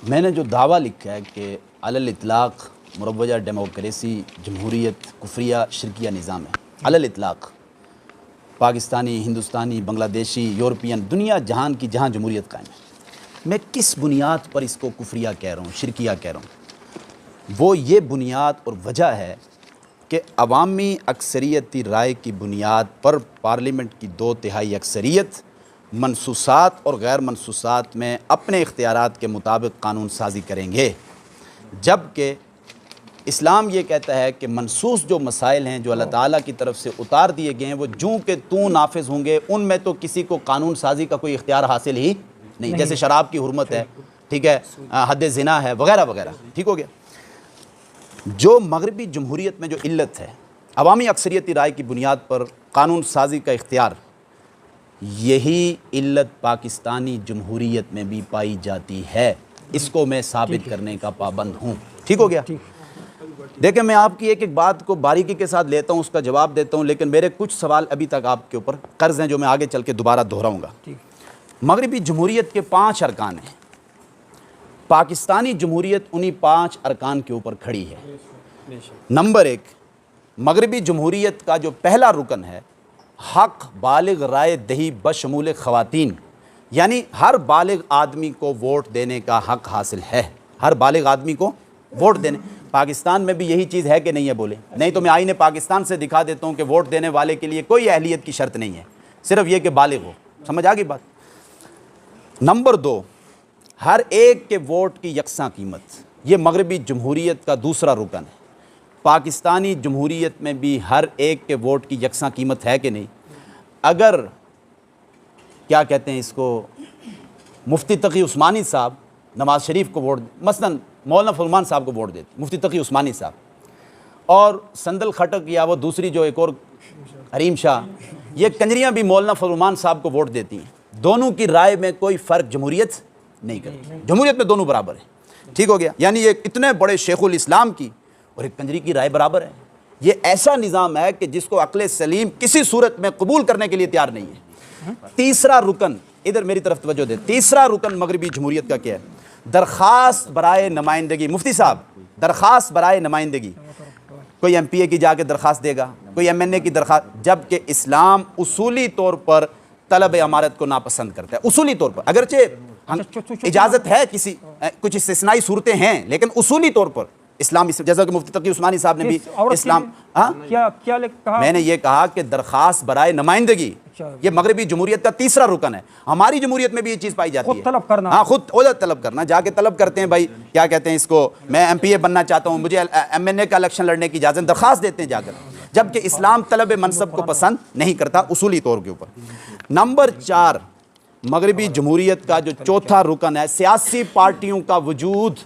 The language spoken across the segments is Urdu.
میں نے جو دعویٰ لکھا ہے کہ علی الاطلاق مروجہ ڈیموکریسی جمہوریت کفریہ شرکیہ نظام ہے، علی الاطلاق پاکستانی، ہندوستانی، بنگلہ دیشی، یورپین، دنیا جہان کی جہاں جمہوریت قائم ہے، میں کس بنیاد پر اس کو کفریہ کہہ رہا ہوں، شرکیہ کہہ رہا ہوں؟ وہ یہ بنیاد اور وجہ ہے کہ عوامی اکثریتی رائے کی بنیاد پر پارلیمنٹ کی 2/3 اکثریت منصوصات اور غیر منصوصات میں اپنے اختیارات کے مطابق قانون سازی کریں گے، جبکہ اسلام یہ کہتا ہے کہ منصوص جو مسائل ہیں جو اللہ تعالیٰ کی طرف سے اتار دیے گئے ہیں وہ جوں کہ توں نافذ ہوں گے، ان میں تو کسی کو قانون سازی کا کوئی اختیار حاصل ہی نہیں، جیسے شراب کی حرمت ہے، ٹھیک ہے، حد زنا ہے، وغیرہ وغیرہ، ٹھیک ہو گیا۔ جو مغربی جمہوریت میں جو علت ہے عوامی اکثریتی رائے کی بنیاد پر قانون سازی کا اختیار، یہی علت پاکستانی جمہوریت میں بھی پائی جاتی ہے، اس کو میں ثابت کرنے کا پابند ہوں، ٹھیک ہو گیا۔ دیکھیں میں آپ کی ایک ایک بات کو باریکی کے ساتھ لیتا ہوں، اس کا جواب دیتا ہوں، لیکن میرے کچھ سوال ابھی تک آپ کے اوپر قرض ہیں جو میں آگے چل کے دوبارہ دہراؤں گا۔ مغربی جمہوریت کے 5 ارکان ہیں، پاکستانی جمہوریت انہی 5 ارکان کے اوپر کھڑی ہے۔ نمبر 1، مغربی جمہوریت کا جو پہلا رکن ہے، حق بالغ رائے دہی بشمول خواتین، یعنی ہر بالغ آدمی کو ووٹ دینے کا حق حاصل ہے، ہر بالغ آدمی کو ووٹ دینے۔ پاکستان میں بھی یہی چیز ہے کہ نہیں ہے؟ بولے نہیں تو میں آئین پاکستان سے دکھا دیتا ہوں کہ ووٹ دینے والے کے لیے کوئی اہلیت کی شرط نہیں ہے، صرف یہ کہ بالغ ہو، سمجھ آ گئی بات۔ نمبر 2، ہر ایک کے ووٹ کی یکساں قیمت، یہ مغربی جمہوریت کا دوسرا رکن ہے۔ پاکستانی جمہوریت میں بھی ہر ایک کے ووٹ کی یکساں قیمت ہے کہ نہیں؟ اگر کیا کہتے ہیں اس کو، مفتی تقی عثمانی صاحب نواز شریف کو ووٹ، مثلاً مولانا فرمان صاحب کو ووٹ دیتے، مفتی تقی عثمانی صاحب، اور سندل خٹک یا وہ دوسری جو ایک اور حریم شاہ، یہ کنجریاں بھی مولانا فرمان صاحب کو ووٹ دیتی ہیں، دونوں کی رائے میں کوئی فرق جمہوریت نہیں کرتی، جمہوریت میں دونوں برابر ہیں، ٹھیک ہو گیا۔ یعنی یہ اتنے بڑے شیخ الاسلام کی اور ایک کنجری کی رائے برابر ہے۔ یہ ایسا نظام ہے کہ جس کو عقل سلیم کسی صورت میں قبول کرنے کے لیے تیار نہیں ہے۔ تیسرا رکن، ادھر میری طرف توجہ دے، تیسرا رکن مغربی جمہوریت کا کیا ہے؟ درخواست برائے نمائندگی۔ مفتی صاحب، درخواست برائے نمائندگی، کوئی ایم پی اے کی جا کے درخواست دے گا، کوئی ایم این اے کی درخواست، جبکہ اسلام اصولی طور پر طلب امارت کو ناپسند کرتا ہے، اصولی طور پر، اگرچہ اجازت ہے کسی کچھ استثنائی صورتیں ہیں، لیکن اصولی طور پر اسلام، جیسا کہ مفتی تقی عثمانی صاحب نے بھی اسلام، میں نے یہ کہا کہ درخواست برائے نمائندگی یہ مغربی جمہوریت کا تیسرا رکن ہے۔ ہماری جمہوریت میں بھی یہ چیز پائی جاتی ہے، خود طلب کرنا، ہاں خود عہدہ طلب کرنا، جا کے طلب کرتے ہیں بھائی کیا کہتے ہیں اس کو، میں ایم پی اے بننا چاہتا ہوں، مجھے ایم این اے کا الیکشن لڑنے کی اجازت، درخواست دیتے ہیں جا کر، جبکہ اسلام طلب منصب کو پسند نہیں کرتا اصولی طور کے اوپر۔ نمبر 4، مغربی جمہوریت کا جو چوتھا رکن ہے، سیاسی پارٹیوں کا وجود،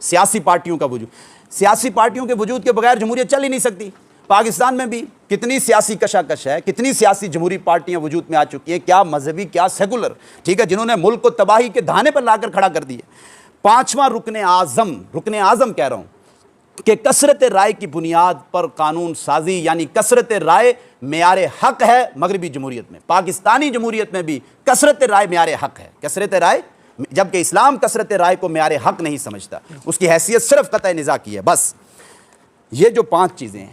سیاسی پارٹیوں کا وجود، سیاسی پارٹیوں کے وجود کے بغیر جمہوریت چل ہی نہیں سکتی۔ پاکستان میں بھی کتنی سیاسی کشاکش ہے، کتنی سیاسی جمہوری پارٹیاں وجود میں آ چکی ہیں، کیا مذہبی کیا سیکولر، ٹھیک ہے، جنہوں نے ملک کو تباہی کے دہانے پر لا کر کھڑا کر دیے۔ 5واں رکن اعظم کہہ رہا ہوں کہ کثرت رائے کی بنیاد پر قانون سازی، یعنی کثرت رائے معیار حق ہے مغربی جمہوریت میں، پاکستانی جمہوریت میں بھی کثرت رائے معیار حق ہے، کثرت رائے، جبکہ اسلام کثرت رائے کو معیار حق نہیں سمجھتا، اس کی حیثیت صرف قطع نزاع کی ہے بس۔ یہ جو 5 چیزیں ہیں،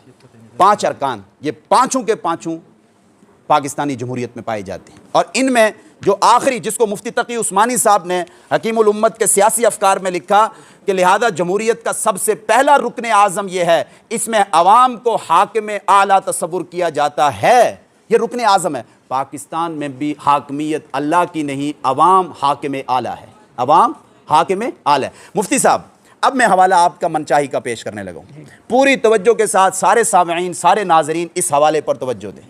5 ارکان، یہ پانچوں کے پانچوں پاکستانی جمہوریت میں پائے جاتے ہیں، اور ان میں جو آخری، جس کو مفتی تقی عثمانی صاحب نے حکیم الامت کے سیاسی افکار میں لکھا کہ لہذا جمہوریت کا سب سے پہلا رکن اعظم یہ ہے، اس میں عوام کو حاکم اعلیٰ تصور کیا جاتا ہے، یہ رکن اعظم ہے۔ پاکستان میں بھی حاکمیت اللہ کی نہیں، عوام حاکم اعلیٰ ہے، عوام حاکم اعلیٰ ہے۔ مفتی صاحب، اب میں حوالہ آپ کا منچاہی کا پیش کرنے لگا ہوں، پوری توجہ کے ساتھ سارے سامعین، سارے ناظرین اس حوالے پر توجہ دیں۔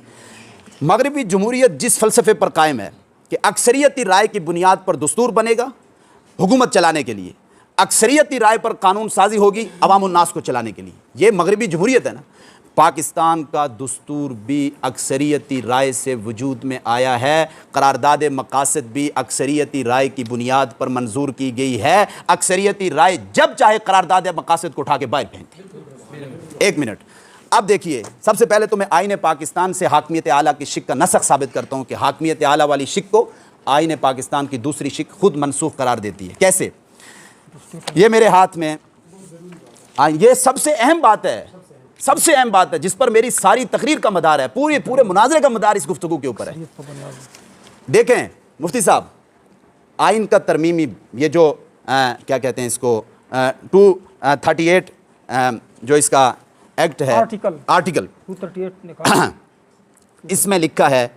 مغربی جمہوریت جس فلسفے پر قائم ہے کہ اکثریتی رائے کی بنیاد پر دستور بنے گا حکومت چلانے کے لیے، اکثریتی رائے پر قانون سازی ہوگی عوام الناس کو چلانے کے لیے، یہ مغربی جمہوریت ہے نا۔ پاکستان کا دستور بھی اکثریتی رائے سے وجود میں آیا ہے، قرارداد مقاصد بھی اکثریتی رائے کی بنیاد پر منظور کی گئی ہے، اکثریتی رائے جب چاہے قرارداد مقاصد کو اٹھا کے باہر پھینکتے۔ ایک منٹ، اب دیکھیے، سب سے پہلے تو میں آئین پاکستان سے حاکمیت اعلیٰ کی شق کا نسخ ثابت کرتا ہوں کہ حاکمیت اعلیٰ والی شق کو آئین پاکستان کی دوسری شق خود منسوخ قرار دیتی ہے۔ کیسے؟ یہ میرے ہاتھ میں یہ سب سے اہم بات ہے، سب سے اہم بات ہے جس پر میری ساری تقریر کا مدار ہے، پورے مناظرے کا مدار اس گفتگو کے اوپر ہے۔ دیکھیں مفتی صاحب، آئین کا ترمیمی یہ جو کیا کہتے ہیں اس کو 238 جو اس کا ایکٹ ہے، آرٹیکل 238 اس میں لکھا ہے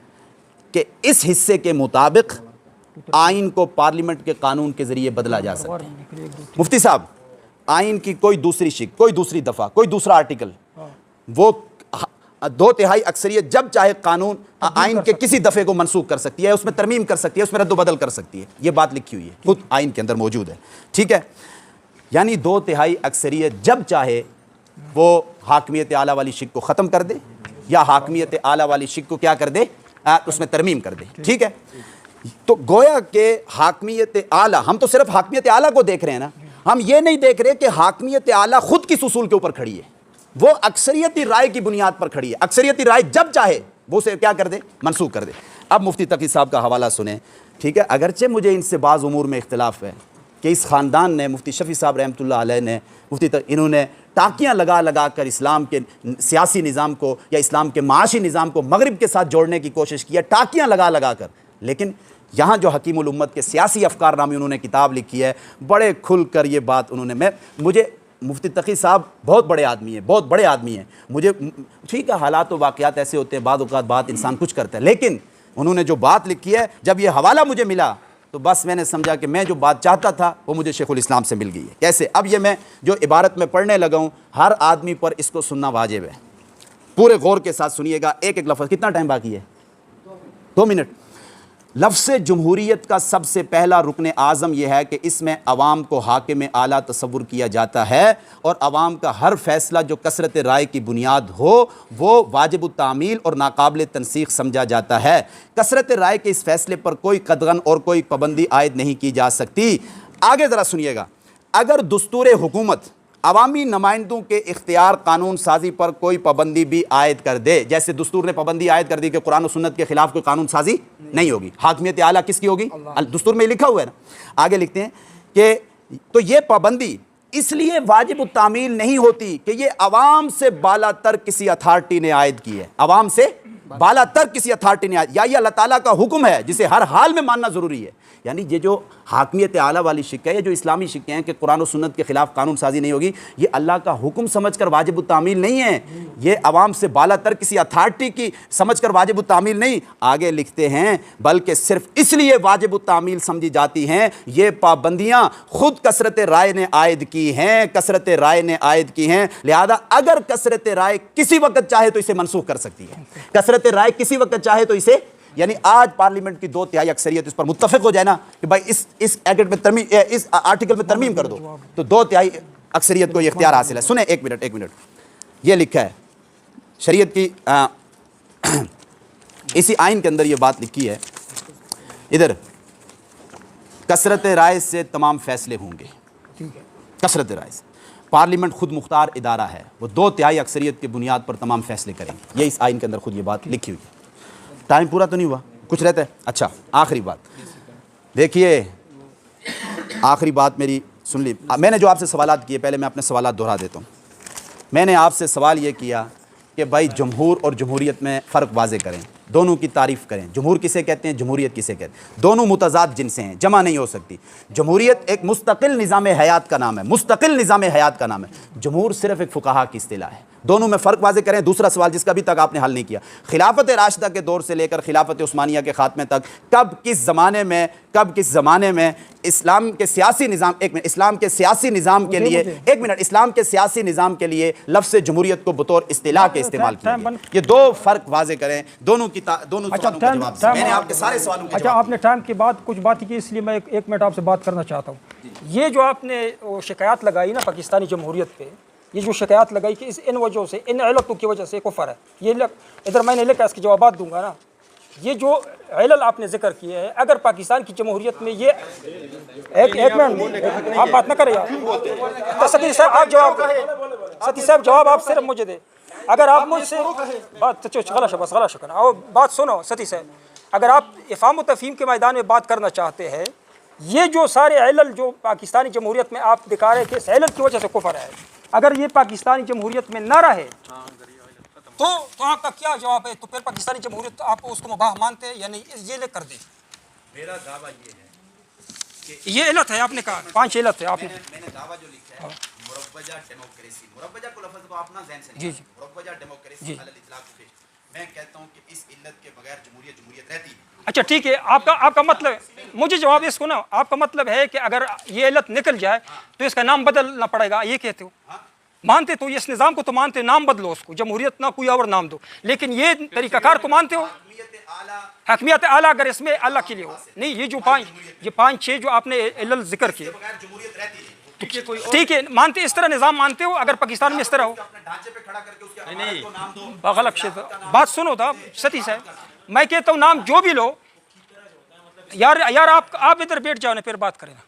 کہ اس حصے کے مطابق آئین کو پارلیمنٹ کے قانون کے ذریعے بدلا جا سکتا ہے۔ مفتی صاحب، آئین کی کوئی دوسری شق، کوئی دوسری دفعہ، کوئی دوسرا آرٹیکل، وہ 2/3 اکثریت جب چاہے قانون آئین کے کسی دفعے کو منسوخ کر سکتی ہے، اس میں ترمیم کر سکتی ہے، اس میں رد و بدل کر سکتی ہے۔ یہ بات لکھی ہوئی ہے، خود آئین کے اندر موجود ہے، ٹھیک ہے؟ یعنی 2/3 اکثریت جب چاہے وہ حاکمیت اعلیٰ والی شق کو ختم کر دے یا حاکمیت اعلیٰ والی شق کو کیا کر دے، اس میں ترمیم کر دے، ٹھیک ہے؟ تو گویا کہ حاکمیت اعلیٰ، ہم تو صرف حاکمیت اعلیٰ کو دیکھ رہے ہیں نا، ہم یہ نہیں دیکھ رہے کہ حاکمیت اعلیٰ خود کس اصول کے اوپر کھڑی ہے، وہ اکثریتی رائے کی بنیاد پر کھڑی ہے۔ اکثریتی رائے جب چاہے وہ اسے کیا کر دے، منسوخ کر دے۔ اب مفتی تقی صاحب کا حوالہ سنیں، ٹھیک ہے؟ اگرچہ مجھے ان سے بعض امور میں اختلاف ہے کہ اس خاندان نے، مفتی شفیع صاحب رحمۃ اللہ علیہ نے، انہوں نے ٹاکیاں لگا کر اسلام کے سیاسی نظام کو یا اسلام کے معاشی نظام کو مغرب کے ساتھ جوڑنے کی کوشش کی ہے، ٹاکیاں لگا کر، لیکن یہاں جو حکیم الامت کے سیاسی افکار نامی انہوں نے کتاب لکھی ہے، بڑے کھل کر یہ بات انہوں نے، مجھے مفتی تقی صاحب بہت بڑے آدمی ہیں، بہت بڑے آدمی ہیں، مجھے ٹھیک ہے حالات و واقعات ایسے ہوتے ہیں، بعض اوقات بات انسان کچھ کرتا ہے، لیکن انہوں نے جو بات لکھی ہے، جب یہ حوالہ مجھے ملا تو بس میں نے سمجھا کہ میں جو بات چاہتا تھا وہ مجھے شیخ الاسلام سے مل گئی ہے۔ کیسے؟ اب یہ میں جو عبارت میں پڑھنے لگا ہوں، ہر آدمی پر اس کو سننا واجب ہے، پورے غور کے ساتھ سنیے گا، ایک ایک لفظ۔ کتنا ٹائم باقی ہے؟ 2 منٹ۔ لفظ جمہوریت کا سب سے پہلا رکن اعظم یہ ہے کہ اس میں عوام کو حاکم اعلیٰ تصور کیا جاتا ہے اور عوام کا ہر فیصلہ جو کثرت رائے کی بنیاد ہو وہ واجب التعمیل اور ناقابل تنسیخ سمجھا جاتا ہے۔ کثرت رائے کے اس فیصلے پر کوئی قدغن اور کوئی پابندی عائد نہیں کی جا سکتی۔ آگے ذرا سنیے گا، اگر دستور حکومت عوامی نمائندوں کے اختیار قانون سازی پر کوئی پابندی بھی عائد کر دے، جیسے دستور نے پابندی عائد کر دی کہ قرآن و سنت کے خلاف کوئی قانون سازی نہیں ہوگی، حاکمیت اعلیٰ کس کی ہوگی؟ دستور میں لکھا ہوا ہے نا۔ آگے لکھتے ہیں کہ تو یہ پابندی اس لیے واجب التعمیل نہیں ہوتی کہ یہ عوام سے بالا تر کسی اتھارٹی نے عائد کی ہے، عوام سے بالا تر کسی اتھارٹی نے عائد، یا یہ اللہ تعالیٰ کا حکم ہے جسے ہر حال میں ماننا ضروری ہے۔ یعنی یہ جو حاکمیت اعلیٰ والی شق ہے، یہ جو اسلامی شقیں ہیں کہ قرآن و سنت کے خلاف قانون سازی نہیں ہوگی، یہ اللہ کا حکم سمجھ کر واجب التعمیل نہیں ہے، یہ عوام سے بالا تر کسی اتھارٹی کی سمجھ کر واجب التعمیل نہیں۔ آگے لکھتے ہیں بلکہ صرف اس لیے واجب التعمیل سمجھی جاتی ہیں، یہ پابندیاں خود کثرت رائے نے عائد کی ہیں، کثرت رائے نے عائد کی ہیں، لہذا اگر کثرت رائے کسی وقت چاہے تو اسے منسوخ کر سکتی ہے، کثرت رائے کسی وقت چاہے تو اسے، یعنی آج پارلیمنٹ کی 2/3 اکثریت اس پر متفق ہو جائے نا کہ بھائی اس ایکٹ میں ترمیم، اس آرٹیکل میں ترمیم کر دو، تو 2/3 اکثریت کو یہ اختیار حاصل ہے۔ سنیں ایک منٹ، یہ لکھا ہے شریعت کی اسی آئین کے اندر یہ بات لکھی ہے، ادھر کثرت رائے سے تمام فیصلے ہوں گے، کثرت رائے سے پارلیمنٹ خود مختار ادارہ ہے، وہ 2/3 اکثریت کی بنیاد پر تمام فیصلے کریں گے، یہ اس آئین کے اندر خود یہ بات لکھی ہوئی ہے۔ ٹائم پورا تو نہیں ہوا، کچھ رہتا ہے؟ اچھا، آخری بات دیکھیے، آخری بات میری سن لی۔ میں نے جو آپ سے سوالات کیے، پہلے میں اپنے سوالات دہرا دیتا ہوں۔ میں نے آپ سے سوال یہ کیا کہ بھائی جمہور اور جمہوریت میں فرق واضح کریں، دونوں کی تعریف کریں، جمہور کسے کہتے ہیں، جمہوریت کسے کہتے ہیں، دونوں متضاد جنسیں ہیں، جمع نہیں ہو سکتی۔ جمہوریت ایک مستقل نظام حیات کا نام ہے، مستقل نظام حیات کا نام ہے، جمہور صرف ایک فقہا کی اصطلاح ہے، دونوں میں فرق واضح کریں۔ دوسرا سوال جس کا ابھی تک آپ نے حل نہیں کیا، خلافت راشدہ کے دور سے لے کر خلافت عثمانیہ کے خاتمے تک کب کس زمانے میں اسلام کے سیاسی نظام، اسلام کے سیاسی نظام کے لیے، اسلام کے سیاسی نظام کے لیے لفظ جمہوریت کو بطور اصطلاح کے استعمال کیا گیا؟ یہ دو فرق واضح کریں، دونوں سوالوں کا جواب دیں۔ میں نے آپ کے سارے سوالوں کا اچھا، آپ نے ٹائم کے بعد کچھ بات کی، اس لیے میں 1 منٹ آپ سے بات کرنا چاہتا ہوں۔ یہ جو آپ نے شکایات لگائی نا پاکستانی جمہوریت پہ، یہ جو شکایات لگائی کہ ان وجہوں سے، ان علتوں کی وجہ سے کفر ہے، یہ ادھر میں نے لکھا، اس کے جوابات دوں گا نا۔ یہ جو علل آپ نے ذکر کیے ہیں، اگر پاکستان کی جمہوریت میں یہ ایک منٹ آپ بات نہ کریں یار، تو ستی صاحب آپ جواب دیں، ستی صاحب جواب آپ صرف مجھے دیں۔ اگر آپ مجھ سے بات غلط شکن بات سنو ستی صاحب، اگر آپ افہام و تفہیم کے میدان میں بات کرنا چاہتے ہیں یہ جو سارے علل جو پاکستانی جمہوریت میں آپ دکھا رہے کہ اس علل کی وجہ سے کفر ہے، اگر یہ پاکستانی جمہوریت میں نہ رہے تو آپ کا کیا جواب ہے؟ تو پھر پاکستانی جمہوریت آپ اس کو مباح مانتے ہیں یا نہیں؟ یہ لے کر دیں. میرا دعویٰ یہ ہے کہ یہ علت ہے، آپ نے کہا 5 علت ہے آپ نے. میں نے دعویٰ جو لکھا ہے مروجہ ڈیموکریسی، مروجہ کو لفظ کو اپنا ذہن سے جی نکالیں، مروجہ ڈیموکریسی علی الاطلاق پیش. میں کہتا ہوں کہ اس علت کے بغیر جمہوریت رہتی نہیں. اچھا ٹھیک ہے، آپ کا مطلب مجھے جواب اس کو نا، آپ کا مطلب ہے کہ اگر یہ علت نکل جائے تو اس کا نام بدلنا پڑے گا، یہ کہتے ہو؟ مانتے تو اس نظام کو تو مانتے، نام بدلو اس کو، جمہوریت نہ کوئی اور نام دو، لیکن یہ طریقہ کار کو مانتے ہو؟ حکمیت اعلیٰ اگر اس میں اللہ کے لیے ہو نہیں، یہ جو 5-6 جو آپ نے علل ذکر کیے، ٹھیک ہے مانتے، اس طرح نظام مانتے ہو اگر پاکستان میں اس طرح ہو؟ غلط شے بات سنو تھا ستی صاحب، میں کہتا ہوں نام جو بھی لو یار آپ ادھر بیٹھ جاؤ نا پھر بات کریں نا.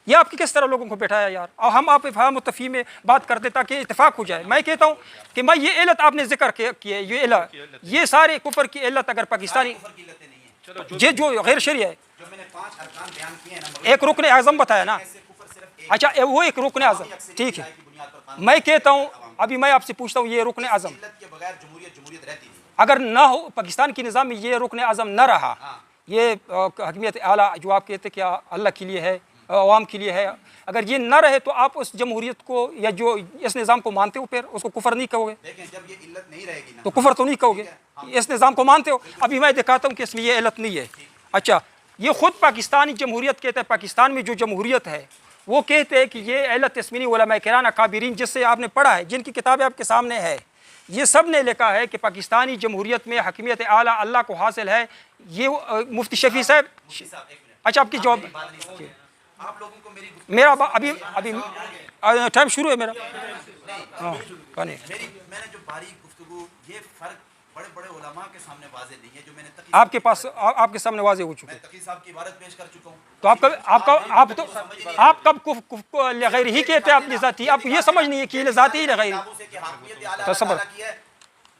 یہ آپ کی کس طرح لوگوں کو بیٹھایا یار، اور ہم آپ افہام و تفہیم میں بات کرتے تاکہ اتفاق ہو جائے. میں کہتا ہوں کہ میں یہ علت آپ نے ذکر کیا، یہ علت، یہ سارے کفر کی علت اگر پاکستانی یہ جو غیر شرعی ہے، ایک رکن اعظم بتایا نا. اچھا وہ ایک رکن اعظم ٹھیک ہے، میں کہتا ہوں ابھی میں آپ سے پوچھتا ہوں یہ رکن اعظم اگر نہ ہو پاکستان کے نظام میں، یہ رکن اعظم نہ رہا، یہ حکمیت اعلیٰ جو آپ کہتے کہ اللہ کے لیے ہے، عوام کے لیے ہے، اگر یہ نہ رہے تو آپ اس جمہوریت کو یا جو اس نظام کو مانتے ہو پھر اس کو کفر نہیں کہو گے؟ جب یہ علت نہیں رہے گی نا تو کفر تو نہیں کہو گے، اس نظام کو مانتے ہو. ابھی میں دکھاتا ہوں کہ اس میں یہ علت نہیں ہے. اچھا یہ خود پاکستانی جمہوریت کہتا ہے، پاکستان میں جو جمہوریت ہے وہ کہتے ہیں کہ یہ علت تسمینی علماء کرام اکابرین جس سے آپ نے پڑھا ہے، جن کی کتابیں آپ کے سامنے ہے، یہ سب نے لکھا ہے کہ پاکستانی جمہوریت میں حکمیت اعلیٰ اللہ کو حاصل ہے. یہ مفتی شفیع صاحب، اچھا آپ کی جواب آپ لوگوں کو میری میرا ابھی ٹائم شروع ہے میرا. میں نے جو باریک گفتگو، یہ فرق بڑے بڑے علماء کے سامنے واضح نہیں ہے جو میں نے آپ کے پاس آپ کے سامنے واضح ہو چکے. میں تقی صاحب کی عبارت پیش کر چکا ہوں. تو آپ کب لغیر ہی کہتے ہیں، آپ لذاتی، آپ یہ سمجھ نہیں ہے کہ یہ لذاتی ہی لغیر.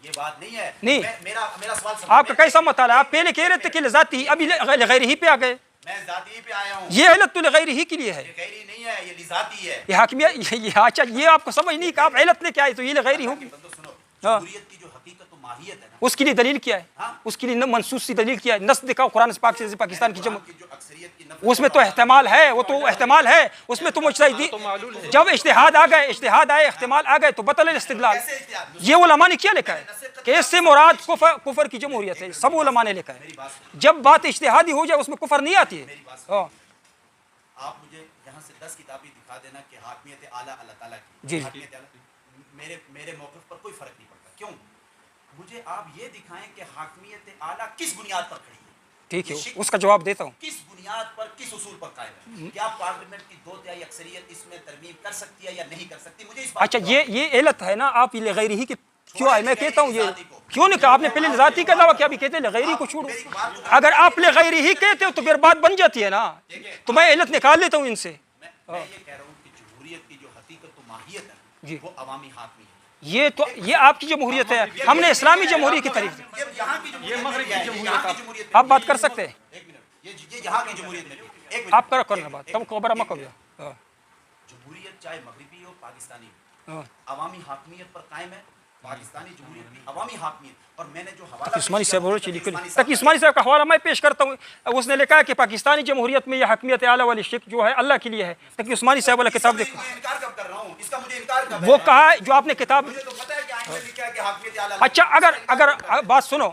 یہ بات نہیں ہے. نہیں میرا سوال آپ کا کیسا مطالعہ، آپ پہلے کہہ رہے تھے کہ لذاتی، ابھی لغیر ہی پہ آ گئے. میں ذاتی پہ آیا ہوں. یہ علت تو لغیر ہی کے لیے ہے، یہ غیری نہیں ہے، یہ لذاتی ہے. یہ حاکمیت. اچھا یہ آپ کو سمجھ نہیں کہ آپ علت لے کے آئے تو یہ لغیر ہی ہوگی. جمہوریت کی جو حقیقت و ماہیت ہے نا، اس کے لیے دلیل کیا ہے؟ اس کے لیے منصوص سی دلیل کیا ہے؟ نص دکھاؤ قرآن پاک سے پاکستان کی جو اکثریت کی اس میں تو احتمال ہے، وہ تو احتمال ہے، اس میں تو مجتہدی جب اجتہاد آ گئے، اجتہاد آئے، احتمال آ گئے تو بطل الاستدلال. یہ علماء نے کیا لکھا ہے کہ اس سے مراد کفر کی جمہوریت ہے، سب علماء نے لکھا ہے. جب بات اجتہادی ہو جائے اس میں کفر نہیں آتی ہے. آپ مجھے یہاں سے 10 کتابیں دکھا دینا کہ حاکمیت اعلیٰ اللہ تعالیٰ کی، جی میرے موقف پر کوئی فرق نہیں پڑتا. کیوں؟ مجھے آپ یہ دکھائیں کہ حاکمیت اعلیٰ کس بنیاد پر کھڑی ہے. ٹھیک ہے، اس کا جواب دیتا ہوں. کس بنیاد پر، کس اصول پر قائم ہے؟ کیا پارلیمنٹ کی 2/3 اکثریت اس میں ترمیم کر سکتی ہے یا نہیں کر سکتی؟ مجھے اس بات. اچھا یہ علت ہے نا، آپ لغیری ہی کی کیوں آئے؟ میں کہتا ہوں یہ کیوں نہیں کہا آپ نے پہلے ذاتی کا دعویٰ کیا، ابھی کہتے ہیں لغیری کو چھوڑو. اگر آپ لغیری ہی کہتے ہو تو پھر بات بن جاتی ہے نا، تو میں علت نکال لیتا ہوں ان سے. میں یہ کہہ رہا ہوں کہ جمہوریت کی جو حقیقت و ماہیت ہے وہ عوامی حاکمیت ہے. یہ آپ کی جمہوریت ہے، ہم نے اسلامی جمہوریت کی تعریف دی. یہ مغرب کی جمہوریت. آپ بات کر سکتے ہیں، ایک منٹ، یہ یہاں کی جمہوریت میں آپ کرنا بات، تم خبر مت کرو. جمہوریت چاہے مغربی ہو پاکستانی ہو، عوامی حاکمیت پر قائم ہے. پاکستانی جمہوریت کی عوامی حاکمیت. اور میں نے جو حوالہ عثمانی صاحب عثمانی صاحب کا حوالہ میں پیش کرتا ہوں. اس نے لکھا ہے کہ پاکستانی جمہوریت میں یہ حکمیت اعلیٰ والی شک جو ہے اللہ کے لیے ہے. تاکہ عثمانی صاحب والا کتاب دیکھو. انکار کب کر رہا ہوں اس کا، مجھے انکار کب ہے؟ وہ کہا ہے جو آپ نے کتاب. مجھے تو پتہ ہے کہ آئین میں لکھا ہے کہ حاکمیت اعلیٰ. اچھا اگر بات سنو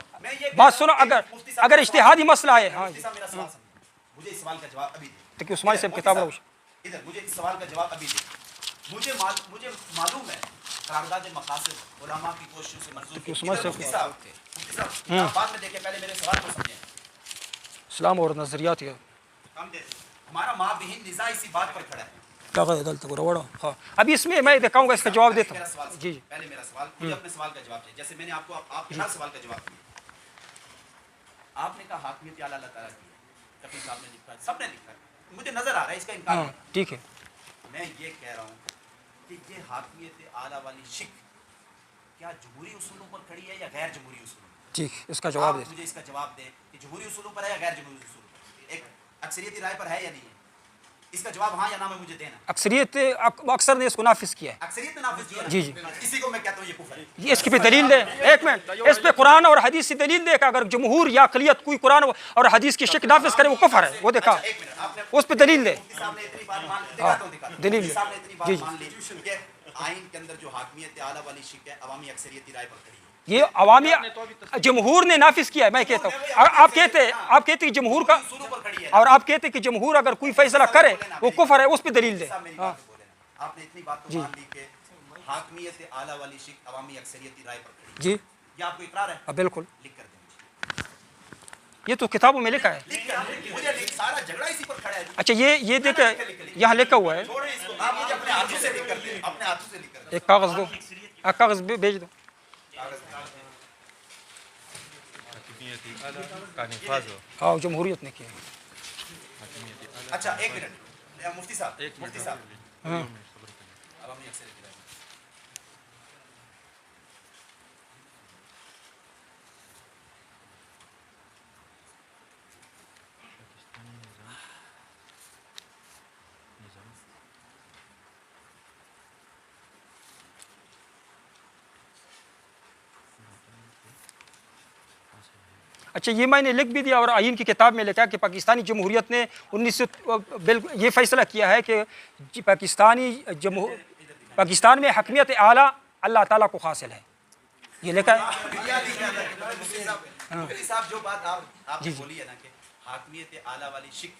اگر اجتہادی مسئلہ ہے. ہاں جی میرا سوال سمجھیں، مجھے اس سوال کا جواب ابھی دیں. تاکہ عثمانی صاحب کتاب ادھر مجھے اس سوال کا جواب ابھی دیں. مجھے معلوم ہے قرارداد مقاصد علماء کی کوششوں سے منظور کی. مفتی صاحب بعد میں دیکھیں، پہلے میرے سوال کو سمجھیں. اسلام اور نظریات یہ ہمارا مابین نزاع اسی بات پر کھڑا ہے. ہاں ابھی اس میں دکھاؤں گا، اس کا جواب دیتا ہوں. جی پہلے میرا سوال، مجھے اپنے سوال کا جواب چاہیے. جیسے میں نے آپ کو آپ کے ہر سوال کا جواب دیا. آپ نے کہا حاکمیت اعلیٰ اللہ تعالیٰ کی ہے، کبھی صاحب نے لکھا ہے، سب نے لکھا ہے، مجھے نظر آ رہا ہے اس کا انکار نہیں. ٹھیک ہے، میں یہ کہہ رہا ہوں کہ یہ حاکمیت اعلیٰ والی شک کیا جمہوری اصولوں پر کھڑی ہے یا غیر جمہوری اصولوں پر؟ ٹھیک، اس کا جواب مجھے اس کا جواب دیں کہ جمہوری اصولوں پر ہے یا غیر جمہوری اصولوں پر. ایک اکثریتی رائے پر ہے یا نہیں ہے؟ اس کا جواب ہاں یا نہ میں مجھے دینا. اکثریت اکثر نے اس کو نافذ کیا ہے. اکثریت نے نافذ کیا. جی جی. اسی کو میں کہتا ہوں یہ کفر ہے. یہ اس کی پہ دلیل دے. ایک منٹ, اس پہ قرآن اور حدیث سے دلیل دے کہ اگر جمہور یا اقلیت کوئی قرآن اور حدیث کی شک نافذ کرے وہ کفر ہے. وہ دیکھا اس پہ دلیل دے. دلیل دے. جی جی. آئین کے اندر جو حاکمیت اعلیٰ والی شک ہے عوامی اکثریتی رائے پر کھڑی ہے. یہ عوامی جمہور نے نافذ کیا ہے. میں کہتا ہوں آپ کہتے کہ جمہور کا, اور آپ کہتے کہ جمہور اگر کوئی فیصلہ کرے وہ کفر ہے, اس پہ دلیل دے. آپ نے اتنی بات تو مان لی کہ حاکمیت اعلیٰ والی شک عوامی اکثریتی رائے پر کھڑی ہے. جی یہ آپ کو اقرار ہے؟ بالکل. لکھ کر دیں. یہ تو کتابوں میں لکھا ہے. مجھے سارا جھگڑا اسی پر کھڑا ہے. اچھا یہ دیکھیں یہاں لکھا ہوا ہے. چھوڑیں اس کو, آپ مجھے اپنے ہاتھوں سے لکھ کر دیں. اپنے ہاتھوں سے لکھ کر دیں. ایک کاغذ دو, کاغذ بھیج دو. ہاں جمہوریت نے کیا. اچھا ایک منٹ مفتی صاحب, مفتی صاحب عوامی اکثریتی رائے. اچھا یہ میں نے لکھ بھی دیا اور آئین کی کتاب میں لکھا کہ پاکستانی جمہوریت نے 1900 یہ فیصلہ کیا ہے کہ پاکستان میں حکمیت اعلیٰ اللہ تعالیٰ کو حاصل ہے. یہ لکھا ہے. مفتی صاحب جو بات آپ نے بولی ہے نا کہ حاکمیت اعلیٰ والی شک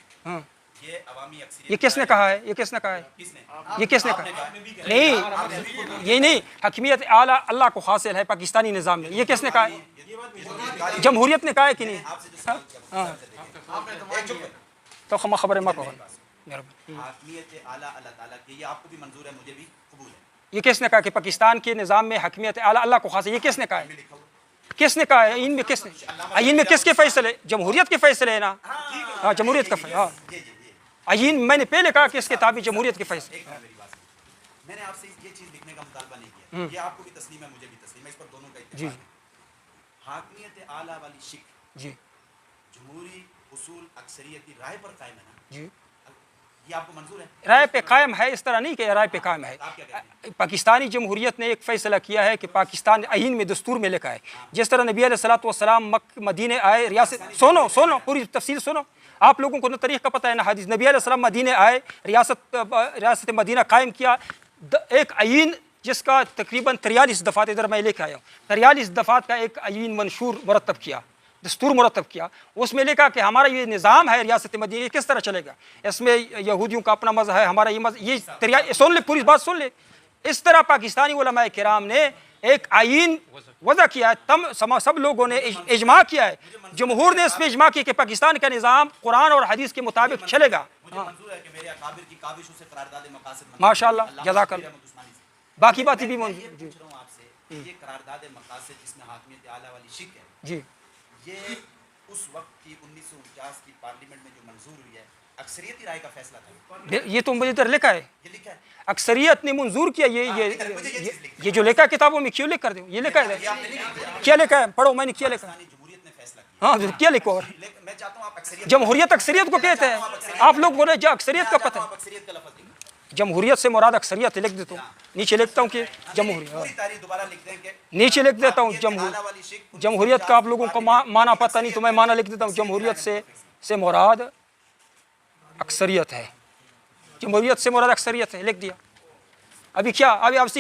یہ عوامی اکثریت, یہ کس نے کہا ہے؟ یہ کس نے کہا ہے؟ یہ کس نے کہا؟ نہیں یہ نہیں, حکمیت اعلیٰ اللہ کو حاصل ہے پاکستانی نظام میں. یہ کس نے کہا ہے؟ جمہوریت نے کہا ہے کہ نہیں؟ تو خبر ہے. حاکمیت اعلیٰ اللہ تعالیٰ کی یہ آپ کو بھی منظور ہے, مجھے بھی قبول ہے. یہ کس نے کہا کہ پاکستان کے نظام میں حکمیت اعلیٰ اللہ کو حاصل ہے؟ یہ کس نے کہا ہے؟ کس نے کہا ہے؟ آئین میں کس نے, آئین میں کس کے فیصلے؟ جمہوریت کے فیصلے ہے نا. ہاں جمہوریت کا فیصلہ. آئین میں نے پہلے کہا کہ اس کے تابع جمہوریت کے فیصلے. میں نے آپ سے یہ چیز لکھنے کا مطالبہ نہیں کیا, یہ آپ کو بھی تسلیم ہے مجھے بھی تسلیم ہے, اس پر دونوں کا اتفاق ہے. حاکمیت اعلیٰ والی شک جی جمہوری اصول اکثریتی رائے پر قائم ہے نا. جی یہ آپ کو منظور ہے؟ رائے پہ قائم ہے, اس طرح نہیں کہ رائے پہ قائم ہے. پاکستانی جمہوریت نے ایک فیصلہ کیا ہے کہ پاکستان آئین میں دستور میں لکھا ہے جس طرح نبی علیہ الصلوۃ والسلام مدینے آئے, ریاست سنو پوری تفصیل سنو. آپ لوگوں کو نہ تاریخ کا پتہ ہے نہ حدیث. نبی علیہ السلام مدینے آئے, ریاست مدینہ قائم کیا. ایک آئین جس کا تقریباً 43 دفعات, ادھر میں لے کے آیا ہوں, 43 دفعات کا ایک آئین منشور مرتب کیا, دستور مرتب کیا. اس میں لکھا کہ ہمارا یہ نظام ہے ریاست مدینہ, یہ کس طرح چلے گا؟ اس میں یہودیوں کا اپنا مذہب ہے, ہمارا یہ مذہب, یہ سن لے, پوری بات سن لے. اس طرح پاکستانی علماء کرام نے ایک آئین وضع کیا ہے, سب لوگوں نے اجماع کیا ہے. جمہور نے اس پہ اجماع کیا کہ پاکستان کا نظام قرآن اور حدیث کے مطابق چلے گا. ماشاء اللہ, جزاک اللہ. باقی باتیں بھی منظور. یہ قرارداد مقاصد جس میں حاکمیت اعلیٰ والی شک ہے, جی یہ اس وقت کی 1949 کی پارلیمنٹ میں جو منظور ہوئی ہے اکثریتی رائے کا فیصلہ تھا. یہ تو مجھے ادھر لکھا ہے, یہ لکھا ہے اکثریت نے منظور کیا. یہ جو لکھا ہے کتابوں میں کیوں لکھ کر دیں؟ یہ لکھا ہے, کیا لکھا ہے؟ پڑھو, میں نے کیا لکھا ہے. جمہوریت نے فیصلہ کیا. ہاں کیا لکھو. اور میں چاہتا ہوں آپ اکثریت, جمہوریت اکثریت کو کہتے ہیں. آپ لوگ بولے جو اکثریت کا پتہ ہے. اکثریت کا لفظ جمہوریت سے مراد اکثریت لکھ دیتا ہوں, نیچے لکھتا ہوں کہ جمہوریت, پوری تاریخ دوبارہ لکھ دیں کہ نیچے لکھ دیتا ہوں جمہوریت کا. آپ لوگوں کو معنی پتہ نہیں تو میں معنی لکھ دیتا ہوں. جمہوریت سے مراد اکثریت ہے. جمہوریت سے مراد اکثریت ہے, لکھ دیا. ابھی کیا, ابھی آپ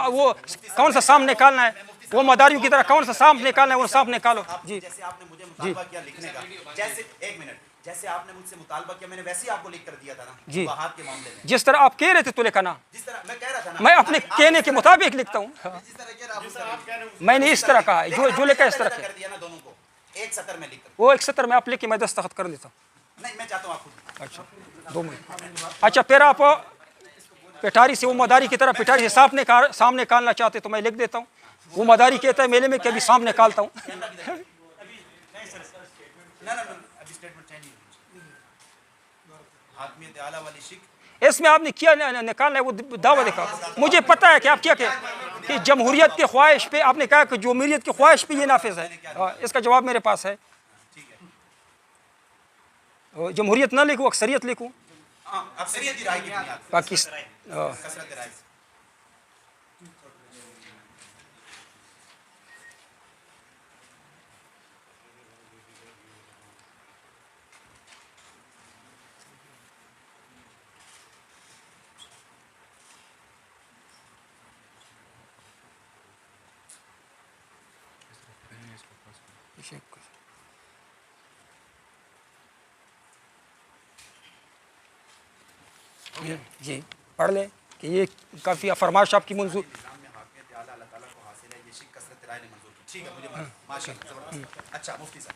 وہ کون سا سام نکالنا ہے, وہ مداریوں کی طرح کون سا سام نکالنا ہے, وہ سام نکالو. جی جیسے آپ نے مجھے مطالبہ کیا لکھنے کا, جیسے ایک منٹ, جیسے آپ نے مجھ سے مطالبہ کیا میں نے ویسے ہی آپ کو لکھ کر دیا تھا نا جی, وہاں کے معاملے میں. جس طرح آپ کہہ رہے تھے تو لکھا نا, جس طرح میں کہہ رہا تھا نا, میں اپنے کہنے کے مطابق لکھتا ہوں. جس طرح کہہ رہا ہوں میں نے اس طرح کہا ہے, جو لکھا ہے اس طرح کر دیا نا دونوں کو ایک سطر میں لکھ کر. وہ ایک سطر میں آپ لکھ کے میں دستخط کر دیتا ہوں. نہیں میں چاہتا ہوں آپ خود. اچھا 2 منٹ. اچھا پھر آپ پٹاری سے, وہ مداری کی طرح پٹاری سے سام نکالنا چاہتے تو میں لکھ دیتا ہوں. وہ مداری کہتا ہے میلے میں کہ ابھی سام نکالتا ہوں. حاکمیت اعلیٰ والی شک, اس میں آپ نے کیا نکالنا ہے, وہ دعویٰ دیکھا. مجھے پتہ ہے کہ آپ کیا کہتے کہ جمہوریت کی خواہش پہ, آپ نے کہا کہ جمہوریت کی خواہش پہ یہ نافذ ہے. اس کا جواب میرے پاس ہے. جمہوریت نہ لکھوں اکثریت لکھوں اکثریت کی رائے کی بنیاد پر پاکستان کثرت رائے سے جی پڑھ لیں کہ یہ کافی فرمائش آپ کی منظور اللہ تعالیٰ کو حاصل ہے، یہ شک کثرت رائے نے منظور کی. ٹھیک ہے، مجھے ماشاء اللہ زبردست. اچھا مفتی صاحب،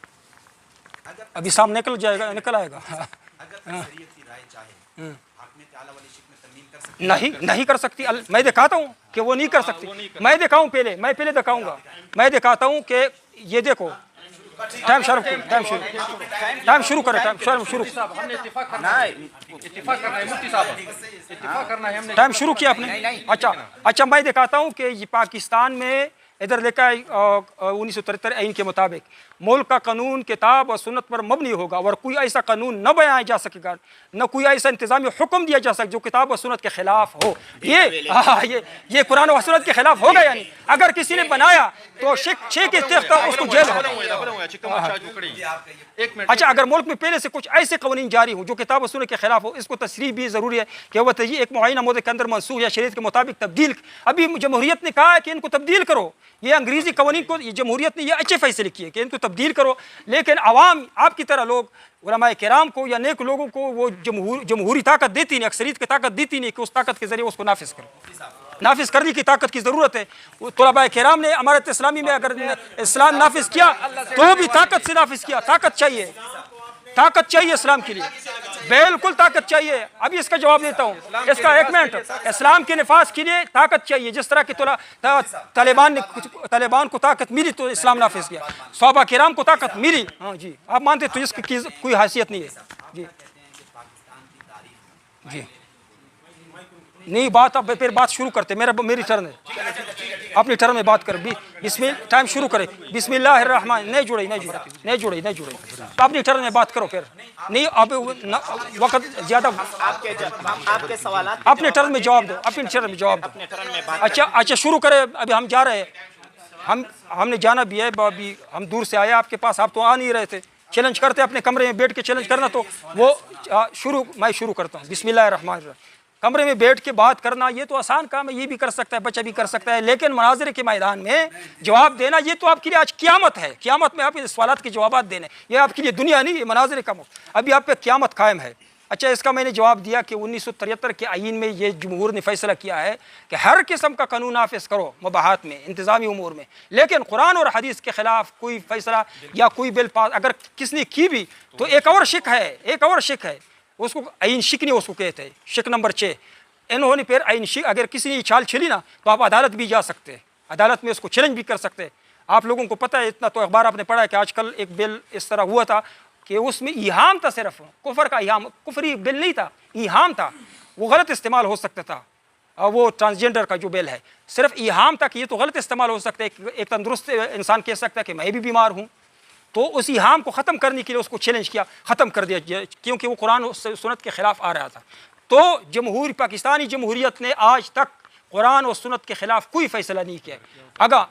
ابھی سامنے نکل جائے گا، نکل آئے گا. اگر اکثریت کی رائے چاہے حاکمیت اعلیٰ والی شک میں ترمیم کر سکتی نہیں کر سکتی. میں دکھاتا ہوں کہ وہ نہیں کر سکتی. میں دکھاؤں میں پہلے دکھاؤں گا. میں دکھاتا ہوں کہ یہ دیکھو ٹائم شروع کریں. ٹائم شروع ٹائم شروع کیا آپ نے. اچھا میں دکھاتا ہوں کہ یہ پاکستان میں ادھر لکھا ہے 1973 آئین کے مطابق ملک کا قانون کتاب اور سنت پر مبنی ہوگا اور کوئی ایسا قانون نہ بنایا جا سکے گا، نہ کوئی ایسا انتظامی حکم دیا جا سکے جو کتاب و سنت کے خلاف ہو. یہ قرآن و سنت کے خلاف ہوگا. یعنی اگر کسی نے بنایا تو شک کے تحت اس کو جیل ہوگا. اچھا اگر ملک میں پہلے سے کچھ ایسے قوانین جاری ہوں جو کتاب و سنت کے خلاف ہو، اس کو تصریح بھی ضروری ہے کہ وہ ایک معینہ مدت کے اندر منسوخ یا شریعت کے مطابق تبدیل. ابھی جمہوریت نے کہا ہے کہ ان کو تبدیل کرو. یہ انگریزی قوانین کو جمہوریت نے یہ اچھے فیصلے کیے کہ ان کو تبدیل کرو، لیکن عوام آپ کی طرح لوگ علماء کرام کو یا نیک لوگوں کو وہ جمہوری طاقت دیتی نہیں، اکثریت کی طاقت دیتی نہیں کہ اس طاقت کے ذریعے اس کو نافذ کرو. نافذ کرنے کی طاقت کی ضرورت ہے. طلباء کرام نے امارت اسلامی میں اگر اسلام نافذ کیا تو بھی طاقت سے نافذ کیا. طاقت چاہیے اسلام کے لیے، بالکل طاقت چاہیے. ابھی اس کا جواب دیتا ہوں. اس کا ایک منٹ. اسلام کے نفاذ کے لیے طاقت چاہیے. جس طرح کہ طالبان کو طاقت ملی تو اسلام نافذ کیا، صحابہ کرام کو طاقت ملی. ہاں جی آپ مانتے تو اس کی کوئی حیثیت نہیں ہے. جی نہیں بات اب پھر بات شروع کرتے. میری ٹرن ہے، اپنی ٹرن میں بات کر. ٹائم شروع کرے. بسم اللہ الرحمن. نہیں جوڑے اپنی ٹرن میں بات کرو. پھر نہیں اب وقت زیادہ. آپ کے سوالات اپنے ٹرن میں جواب دو. اپنی ٹرن میں جواب دو. اچھا شروع کرے. ابھی ہم جا رہے ہیں. ہم نے جانا بھی ہے. ابھی ہم دور سے آئے آپ کے پاس، آپ تو آ نہیں رہے تھے. چیلنج کرتے اپنے کمرے میں بیٹھ کے چیلنج کرنا. تو وہ میں شروع کرتا ہوں. بسم اللہ الرحمن الرحیم. کمرے میں بیٹھ کے بات کرنا یہ تو آسان کام ہے، یہ بھی کر سکتا ہے، بچہ بھی کر سکتا ہے. لیکن مناظرے کے میدان میں جواب دینا یہ تو آپ کے لیے آج قیامت ہے. قیامت میں آپ سوالات کے جوابات دینے، یہ آپ کے لیے دنیا نہیں، یہ مناظرے کا موقع. ابھی آپ پہ قیامت قائم ہے. اچھا اس کا میں نے جواب دیا کہ 1973 کے آئین میں یہ جمہور نے فیصلہ کیا ہے کہ ہر قسم کا قانون نافذ کرو مباحات میں، انتظامی امور میں، لیکن قرآن اور حدیث کے خلاف کوئی فیصلہ یا کوئی بل پاس اگر کس نے کی بھی تو ایک اور شک ہے. اس کو آئین شک نہیں اس کو کہتے ہیں. شک نمبر 6 انہوں نے پھر آئین شک اگر کسی نے چھال چھلی نا تو آپ عدالت بھی جا سکتے ہیں، عدالت میں اس کو چیلنج بھی کر سکتے ہیں. آپ لوگوں کو پتہ ہے، اتنا تو اخبار آپ نے پڑھا ہے کہ آج کل ایک بل اس طرح ہوا تھا کہ اس میں ایہام تھا، صرف کفر کا ایہام. کفری بل نہیں تھا، ایہام تھا. وہ غلط استعمال ہو سکتا تھا. وہ ٹرانسجینڈر کا جو بل ہے صرف ایہام تھا کہ یہ تو غلط استعمال ہو سکتا ہے. ایک تندرست انسان کہہ سکتا ہے کہ میں بھی بیمار ہوں. تو اس ایہام کو ختم کرنے کے لیے اس کو چیلنج کیا، ختم کر دیا کیونکہ وہ قرآن و سنت کے خلاف آ رہا تھا. تو پاکستانی جمہوریت نے آج تک قرآن و سنت کے خلاف کوئی فیصلہ نہیں کیا.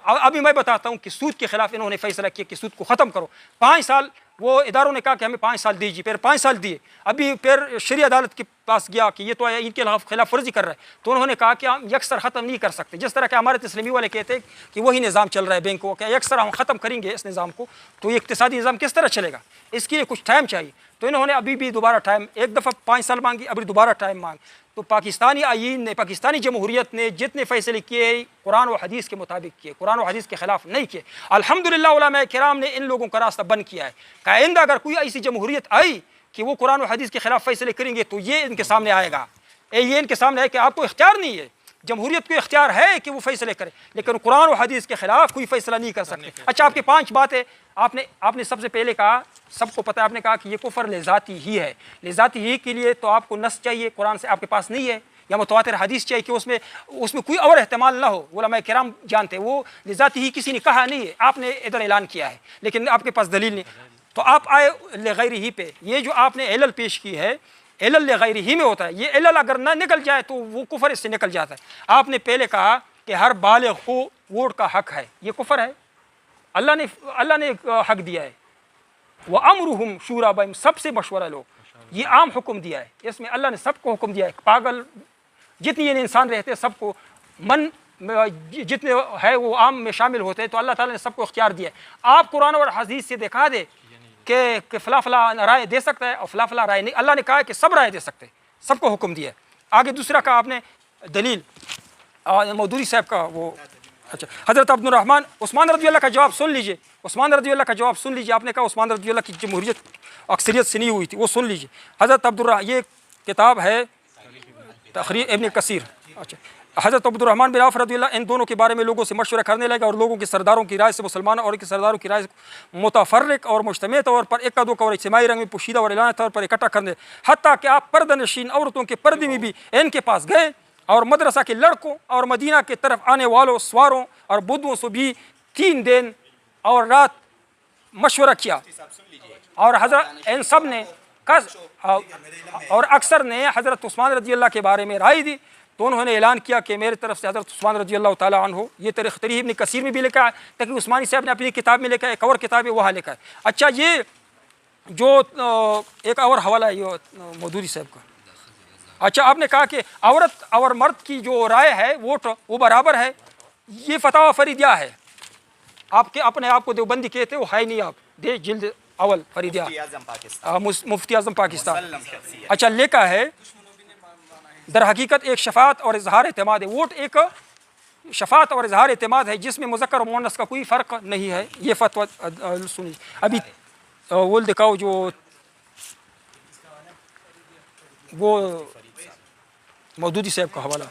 ابھی میں بتاتا ہوں کہ سود کے خلاف انہوں نے فیصلہ کیا کہ سود کو ختم کرو. 5 سال وہ اداروں نے کہا کہ ہمیں 5 سال دیجیے، پھر 5 سال دیے. ابھی پھر شرعی عدالت کے پاس گیا کہ یہ تو ان کے خلاف ورزی کر رہا ہے. تو انہوں نے کہا کہ ہم یکسر ختم نہیں کر سکتے. جس طرح کہ ہمارے تسلیمی والے کہتے ہیں کہ وہی نظام چل رہا ہے بینکوں کا، یکسر ہم ختم کریں گے اس نظام کو تو یہ اقتصادی نظام کس طرح چلے گا؟ اس کے لیے کچھ ٹائم چاہیے. تو انہوں نے ابھی بھی دوبارہ ٹائم، ایک دفعہ 5 سال مانگی، ابھی دوبارہ ٹائم مانگ. تو پاکستانی آئین نے، پاکستانی جمہوریت نے جتنے فیصلے کیے قرآن و حدیث کے مطابق کیے، قرآن و حدیث کے خلاف نہیں کیے. الحمدللہ علماء کرام نے ان لوگوں کا راستہ بند کیا ہے. آئندہ اگر کوئی ایسی جمہوریت آئی کہ وہ قرآن و حدیث کے خلاف فیصلے کریں گے تو یہ ان کے سامنے آئے گا. یہ ان کے سامنے ہے کہ آپ کو اختیار نہیں ہے. جمہوریت کو اختیار ہے کہ وہ فیصلے کرے، لیکن قرآن و حدیث کے خلاف کوئی فیصلہ نہیں کر سکتے. اچھا آپ کی 5 باتیں آپ نے سب سے پہلے کہا، سب کو پتہ ہے، آپ نے کہا کہ یہ کفر لذاتی ہی ہے. لذاتی ہی کے لیے تو آپ کو نص چاہیے، قرآن سے آپ کے پاس نہیں ہے، یا متواتر حدیث چاہیے کہ اس میں کوئی اور احتمال نہ ہو. علماء کرام جانتے وہ لذاتی ہی کسی نے کہا نہیں ہے، آپ نے ادھر اعلان کیا ہے لیکن آپ کے پاس دلیل نہیں. تو آپ آئے لغیر ہی پہ. یہ جو آپ نے علل پیش کی ہے علل لغیر ہی میں ہوتا ہے. یہ علل اگر نہ نکل جائے تو وہ کفر اس سے نکل جاتا ہے. آپ نے پہلے کہا کہ ہر بالغ کو ووٹ کا حق ہے. یہ کفر ہے. اللہ نے حق دیا ہے. وَأَمْرُهُمْ شُورَىٰ بَيْنِهِمْ, سب سے مشورہ لو. یہ عام حکم دیا ہے. اس میں اللہ نے سب کو حکم دیا ہے. پاگل جتنی یہ انسان رہتے سب کو جتنے ہے وہ عام میں شامل ہوتے ہیں, تو اللہ تعالیٰ نے سب کو اختیار دیا ہے. آپ قرآن اور حدیث سے دکھا دے کہ فلاں فلاں رائے دے سکتا ہے اور فلاں فلاں رائے نہیں. اللہ نے کہا ہے کہ سب رائے دے سکتے ہیں, سب کو حکم دیا ہے. آگے دوسرا کہا آپ نے دلیل مودودی صاحب کا وہ اچھا حضرت عبد الرحمن عثمان رضی اللہ کا جواب سن لیجئے. عثمان رضی اللہ کا جواب سن لیجئے. آپ نے کہا عثمان رضی اللہ کی جمہوریت اکثریت سے نہیں ہوئی تھی, وہ سن لیجئے. حضرت یہ کتاب ہے تقریر ابن کثیر. اچھا حضرت عبد الرحمن بن عوف رضی اللہ ان دونوں کے بارے میں لوگوں سے مشورہ کرنے لگے اور لوگوں کے سرداروں کی رائے سے مسلمانوں اور کے سرداروں کی رائے سے متفرق اور مجتمع طور پر ایک دو اور اجتماعی رنگ میں پوشیدہ اور اعلانیہ طور پر اکٹھا کرنے, حتیٰ کہ آپ پردہ نشین عورتوں کے پردے میں بھی ان کے پاس گئے اور مدرسہ کے لڑکوں اور مدینہ کے طرف آنے والوں سواروں اور بدوؤں سے بھی 3 دن اور رات مشورہ کیا. اور حضرت ان سب نے اور اکثر نے حضرت عثمان رضی اللہ کے بارے میں رائے دی. تو انہوں نے اعلان کیا کہ میرے طرف سے حضرت عثمان رضی اللہ تعالیٰ عنہ. یہ تاریخ ابن کثیر میں بھی لکھا ہے, تاکہ عثمانی صاحب نے اپنی کتاب میں لکھا ہے, ایک اور کتاب ہے وہاں لکھا ہے. اچھا یہ جو ایک اور حوالہ ہے یہ مودودی صاحب کا. اچھا آپ نے کہا کہ عورت اور مرد کی جو رائے ہے ووٹ وہ برابر ہے. یہ فتاوی فریدیہ ہے. آپ کے اپنے آپ کو دیوبندی کہتے ہو, ہے نہیں. آپ دے جلد اول فریدیہ مفتی اعظم پاکستان. اچھا لکھا ہے در حقیقت ایک شفاعت اور اظہار اعتماد ہے. ووٹ ایک شفاعت اور اظہار اعتماد ہے جس میں مذکر اور مؤنث کا کوئی فرق نہیں ہے. یہ فتویٰ سنیے. ابھی وہ دکھاؤ جو وہ مودودی صاحب کا حوالہ.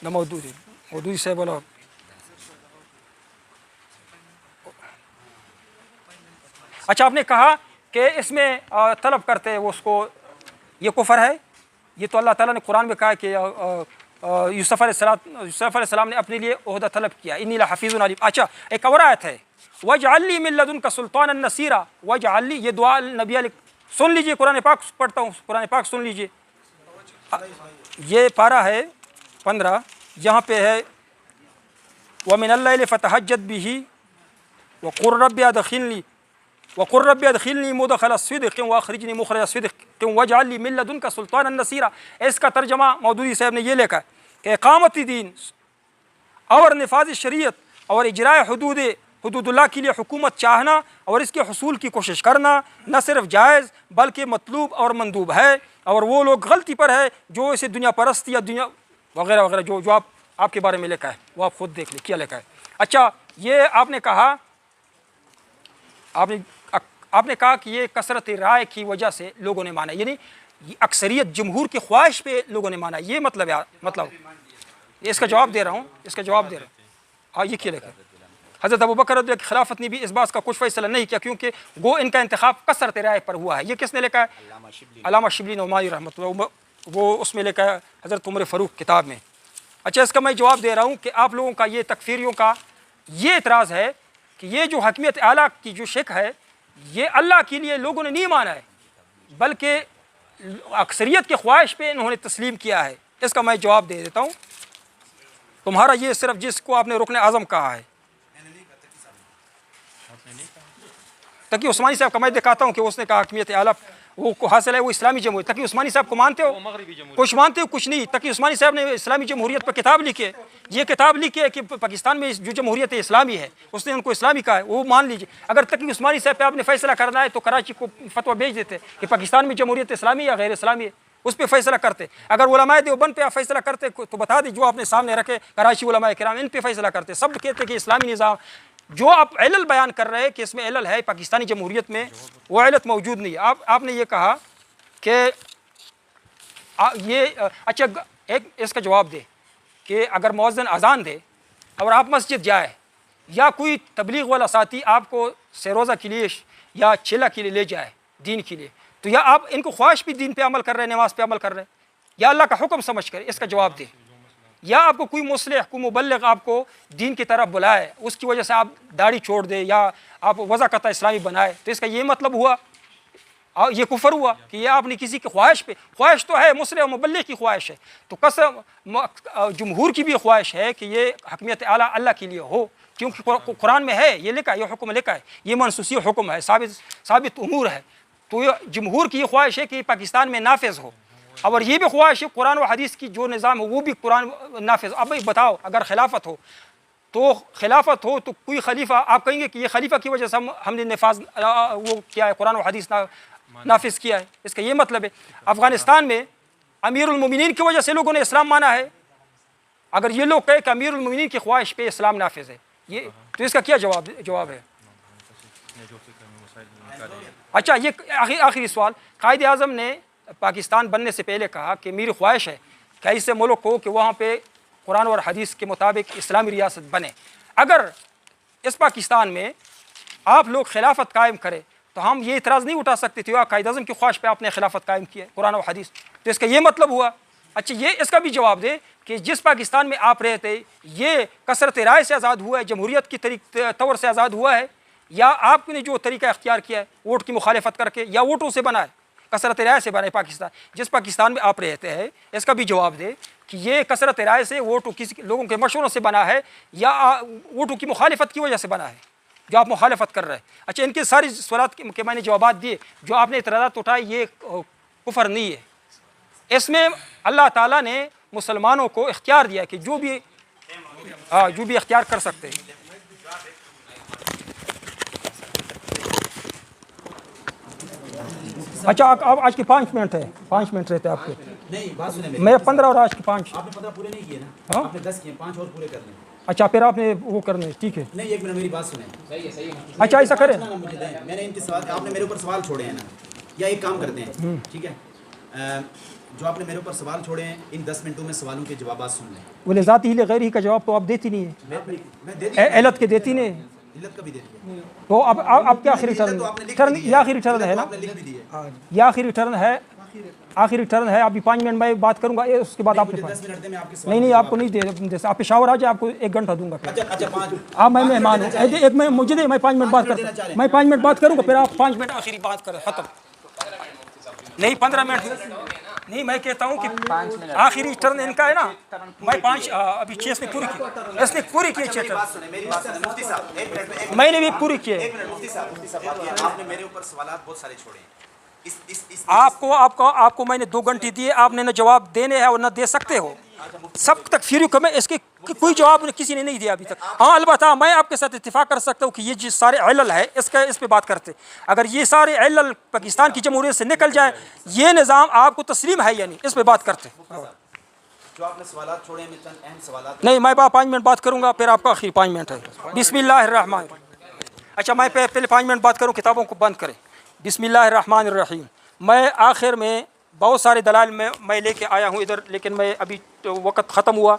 نہ مودودی صاحب والا. اچھا آپ نے کہا کہ اس میں طلب کرتے وہ اس کو یہ کفر ہے. یہ تو اللہ تعالیٰ نے قرآن میں کہا کہ یوسف علیہ السلام نے اپنے لیے عہدہ طلب کیا, انی لحفیظ علیم. اچھا ایک اور آیت ہے وَاجْعَلْ لِي مِن لَّدُنْكَ سُلْطَانًا نَصِيرًا. وَاجْعَلْ لِي, یہ دعا نبی علیہ. سن لیجئے قرآن پاک پڑھتا ہوں, قرآن پاک سن لیجئے. یہ پارہ ہے 15, یہاں پہ ہے وَمِنَ اللَّيْلِ فَتَهَجَّدْ بِهِ وَقُلْ رَبِّ أَدْخِلْنِي مُدْخَلَ صِدْقٍ وَأَخْرِجْنِي مُخْرَجَ صِدْقٍ وَاجْعَلْ لِي مِن لَّدُنْكَ سُلْطَانًا نَصِيرًا. اس کا ترجمہ مودودی صاحب نے یہ لکھا ہے کہ اقامت دین اور نفاذ شریعت اور اجراء حدود اللہ کے لیے حکومت چاہنا اور اس کے حصول کی کوشش کرنا نہ صرف جائز بلکہ مطلوب اور مندوب ہے. اور وہ لوگ غلطی پر ہے جو اسے دنیا پرست یا دنیا وغیرہ وغیرہ جو آپ کے بارے میں لکھا ہے وہ آپ خود دیکھ لیں کیا لکھا ہے. اچھا یہ آپ نے کہا کہ یہ کثرت رائے کی وجہ سے لوگوں نے مانا, یعنی اکثریت جمہور کی خواہش پہ لوگوں نے مانا. یہ مطلب اس کا جواب دے رہا ہوں. ہاں یہ کیا لکھا ہے. حضرت ابوبکر رضی اللہ کی خلافت نے بھی اس بات کا کچھ فیصلہ نہیں کیا کیونکہ وہ ان کا انتخاب کثرت رائے پر ہوا ہے. یہ کس نے لکھا ہے؟ علامہ شبلی نعمانی رحمۃ اللہ. وہ اس میں لکھا ہے حضرت عمر فاروق کتاب میں. اچھا اس کا میں جواب دے رہا ہوں کہ آپ لوگوں کا یہ تکفیریوں کا یہ اعتراض ہے کہ یہ جو حکمیت اعلیٰ کی جو شک ہے یہ اللہ کے لیے لوگوں نے نہیں مانا ہے بلکہ اکثریت کی خواہش پہ انہوں نے تسلیم کیا ہے. اس کا میں جواب دے دیتا ہوں. تمہارا یہ صرف جس کو آپ نے رکن اعظم کہا ہے تقی عثمانی صاحب کا میں دکھاتا ہوں کہ اس نے کہا حکمیت اعلیٰ وہ حاصل ہے وہ اسلامی جمہوریت. تقی عثمانی صاحب کو مانتے ہو؟ کچھ مانتے ہو کچھ نہیں. تقی عثمانی صاحب نے اسلامی جمہوریت پر کتاب لکھی ہے. یہ کتاب لکھی ہے کہ پاکستان میں جو جمہوریت اسلامی ہے اس نے ان کو اسلامی کہا ہے, وہ مان لیجیے. اگر تقی عثمانی صاحب پہ آپ نے فیصلہ کرنا ہے تو کراچی کو فتویٰ بھیج دیتے کہ پاکستان میں جمہوریت اسلامی یا غیر اسلامی ہے, اس پہ فیصلہ کرتے. اگر علماء دیوبند پہ آپ فیصلہ کرتے تو بتا دیجیے جو آپ نے سامنے رکھے کراچی علماء کرام ان پہ فیصلہ کرتے. سب کہتے کہ اسلامی نظام جو آپ علل بیان کر رہے ہیں کہ اس میں علل ہے پاکستانی جمہوریت میں وہ علت موجود نہیں. آپ نے یہ کہا کہ یہ اچھا ایک اس کا جواب دے کہ اگر مؤذن اذان دے اور آپ مسجد جائے یا کوئی تبلیغ والا ساتھی آپ کو سیروزہ کے لیے یا چلہ کے لیے لے جائے دین کے لیے تو یا آپ ان کو خواہش بھی دین پہ عمل کر رہے ہیں نماز پہ عمل کر رہے ہیں یا اللہ کا حکم سمجھ کر, اس کا جواب دے. یا آپ کو کوئی مصلح کوئی مبلغ آپ کو دین کی طرف بلائے اس کی وجہ سے آپ داڑھی چھوڑ دیں یا آپ وضاقتہ اسلامی بنائے تو اس کا یہ مطلب ہوا یہ کفر ہوا کہ یہ آپ نے کسی کی خواہش پہ خواہش تو ہے مصلح و مبلغ کی خواہش ہے تو جمہور کی بھی خواہش ہے کہ یہ حکمیت اعلیٰ اللہ کے لیے ہو کیونکہ قرآن میں ہے یہ لکھا ہے یہ حکم لکھا ہے یہ منسوسی حکم ہے ثابت امور ہے تو یہ جمہور کی یہ خواہش ہے کہ یہ پاکستان میں نافذ ہو اور یہ بھی خواہش ہے قرآن و حدیث کی جو نظام ہے وہ بھی قرآن نافذ اب بتاؤ اگر خلافت ہو تو کوئی خلیفہ آپ کہیں گے کہ یہ خلیفہ کی وجہ سے ہم نے نفاذ وہ کیا ہے قرآن و حدیث نافذ کیا ہے اس کا یہ مطلب ہے افغانستان میں امیر المومنین کی وجہ سے لوگوں نے اسلام مانا ہے اگر یہ لوگ کہے کہ امیر المومنین کی خواہش پہ اسلام نافذ ہے یہ تو اس کا کیا جواب ہے اچھا یہ آخری سوال قائد اعظم نے پاکستان بننے سے پہلے کہا کہ میری خواہش ہے کہ ایسے ملک ہو کہ وہاں پہ قرآن اور حدیث کے مطابق اسلامی ریاست بنے اگر اس پاکستان میں آپ لوگ خلافت قائم کرے تو ہم یہ اعتراض نہیں اٹھا سکتے تھے قائد اعظم کی خواہش پہ آپ نے خلافت قائم کی ہے قرآن و حدیث تو اس کا یہ مطلب ہوا اچھا یہ اس کا بھی جواب دے کہ جس پاکستان میں آپ رہتے یہ کثرت رائے سے آزاد ہوا ہے جمہوریت کی طور سے آزاد ہوا ہے یا آپ نے جو طریقہ اختیار کیا ہے ووٹ کی مخالفت کر کے یا ووٹوں سے بنا ہے کثرت رائے سے بنا ہے پاکستان جس پاکستان میں آپ رہتے ہیں اس کا بھی جواب دے کہ یہ کثرت رائے سے ووٹوں کسی لوگوں کے مشوروں سے بنا ہے یا ووٹوں کی مخالفت کی وجہ سے بنا ہے جو آپ مخالفت کر رہے ہیں اچھا ان کے ساری سوالات کے میں نے جوابات دیے جو آپ نے اعتراضات اٹھائے یہ کفر نہیں ہے اس میں اللہ تعالیٰ نے مسلمانوں کو اختیار دیا کہ جو بھی اختیار کر سکتے ہیں اچھا آج کے 5 منٹ ہے 5 منٹ رہتے ہیں آپ کے نہیں بات سنیں میں 15 اور آج کے 5 آپ نے 15 پورے نہیں کیے نا آپ نے 10 کیے 5 اور پورے کر لیں اچھا پھر آپ نے وہ کرنے ٹھیک ہے نہیں 1 منٹ میری بات سنیں صحیح اچھا ایسا کریں مجھے دیں میں نے ان کے سوال آپ نے میرے اوپر سوال چھوڑے ہیں نا یا ایک کام کرتے ہیں ٹھیک ہے جو آپ نے میرے اوپر سوال چھوڑے ہیں ان 10 منٹوں میں سوالوں کے جوابات سن لیں بولے ذاتی ہی غیر ہی کا جواب تو آپ دیتی نہیں ہے علت کے دیتی نہیں علت کا بھی دے دیا تو اب کیا آخری ٹرن یہ آخری ٹرن ہے نا یہ آخری ٹرن ہے آخری ٹرن ہے ابھی 5 منٹ میں بات کروں گا اس کے بعد آپ کے پاس نہیں آپ کو نہیں دے آپ پشاور آ جائے آپ کو 1 گھنٹہ دوں گا آپ میں مہمان ہوں ایک میں مجھے دے میں 5 منٹ بات کرتا ہوں میں 5 منٹ بات کروں گا پھر آپ 5 منٹ آخری بات کریں ختم نہیں 15 منٹ نہیں میں کہتا ہوں کہ آخری ٹرن ان کا ہے نا میں 5 ابھی 6 نے پوری کی اس نے پوری کی 6 میں نے بھی پوری کی ہے آپ نے میرے اوپر سوالات بہت سارے چھوڑے ہیں آپ کو میں نے 2 گھنٹے دیے آپ نے نہ جواب دینے ہیں اور نہ دے سکتے ہو سب تک فیری کو میں اس کے کوئی جواب کسی نے نہیں دیا ابھی تک ہاں البتہ میں آپ کے ساتھ اتفاق کر سکتا ہوں کہ یہ جس سارے علل ہے اس پہ بات کرتے اگر یہ سارے علل پاکستان کی جمہوریت سے نکل جائے یہ نظام آپ کو تسلیم ہے یعنی اس پہ بات کرتے جو آپ نے سوالات چھوڑے ہیں چند اہم سوالات نہیں میں 5 منٹ بات کروں گا پھر آپ کا آخری 5 منٹ ہے بسم اللہ الرحمن اچھا میں پہلے 5 منٹ بات کروں کتابوں کو بند کریں بسم اللہ الرحمن الرحیم میں آخر میں بہت سارے دلائل میں لے کے آیا ہوں ادھر لیکن میں ابھی وقت ختم ہوا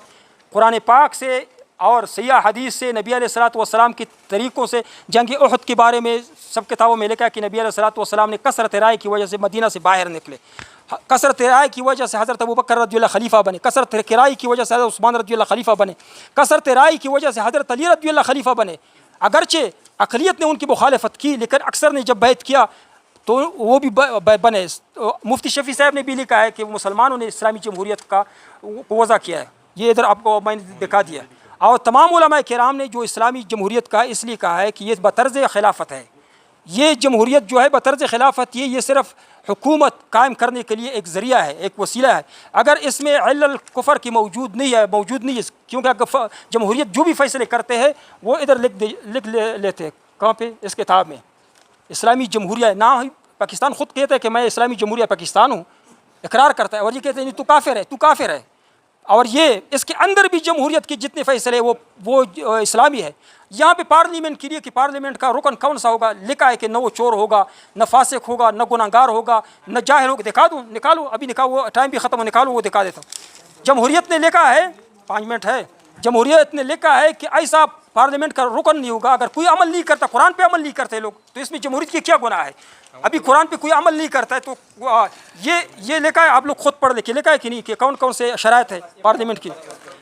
قرآن پاک سے اور صحیح حدیث سے نبی علیہ الصلوۃ والسلام کی طریقوں سے جنگ احد کے بارے میں سب کتابوں میں لکھا ہے کہ نبی علیہ الصلوۃ والسلام نے کثرت رائے کی وجہ سے مدینہ سے باہر نکلے کثرت رائے کی وجہ سے حضرت ابوبکر رضی اللہ خلیفہ بنے کثرت رائے کی وجہ سے حضرت عثمان رضی اللہ خلیفہ بنے کثرت رائے کی وجہ سے حضرت علی رضی اللہ خلیفہ بنے اگرچہ اقلیت نے ان کی مخالفت کی لیکن اکثر نے جب بیعت کیا تو وہ بھی بنے مفتی شفیع صاحب نے بھی لکھا ہے کہ مسلمانوں نے اسلامی جمہوریت کا وضع کیا ہے یہ ادھر آپ کو میں نے دکھا دیا اور تمام علماء کرام نے جو اسلامی جمہوریت کا اس لیے کہا ہے کہ یہ بطرز خلافت ہے یہ جمہوریت جو ہے بطرز خلافت یہ صرف حکومت قائم کرنے کے لیے ایک ذریعہ ہے ایک وسیلہ ہے اگر اس میں علل کفر کی موجود نہیں ہے کیونکہ جمہوریت جو بھی فیصلے کرتے ہیں وہ ادھر لکھ لیتے ہیں کہاں پہ اس کتاب میں اسلامی جمہوریہ نہ پاکستان خود کہتا ہے کہ میں اسلامی جمہوریہ پاکستان ہوں اقرار کرتا ہے اور یہ کہتے ہیں تو کافر ہے اور یہ اس کے اندر بھی جمہوریت کے جتنے فیصلے وہ اسلامی ہے یہاں پہ پارلیمنٹ کے لیے کہ پارلیمنٹ کا رکن کون سا ہوگا لکھا ہے کہ نہ وہ چور ہوگا نہ فاسق ہوگا نہ گناہگار ہوگا نہ جاہل ہوگا دکھا دوں نکالو ابھی وہ ٹائم بھی ختم ہو نکالو وہ دکھا دیتا ہوں جمہوریت نے لکھا ہے 5 منٹ ہے جمہوریت نے لکھا ہے کہ ایسا پارلیمنٹ کا رکن نہیں ہوگا اگر کوئی عمل نہیں کرتا قرآن پہ عمل نہیں کرتے لوگ تو اس میں جمہوریت کی کیا گناہ ہے ابھی قرآن پہ کوئی عمل نہیں کرتا ہے تو یہ لکھا ہے آپ لوگ خود پڑھ لکھے لکھا ہے کہ نہیں کہ کون کون سے شرائط ہے پارلیمنٹ کی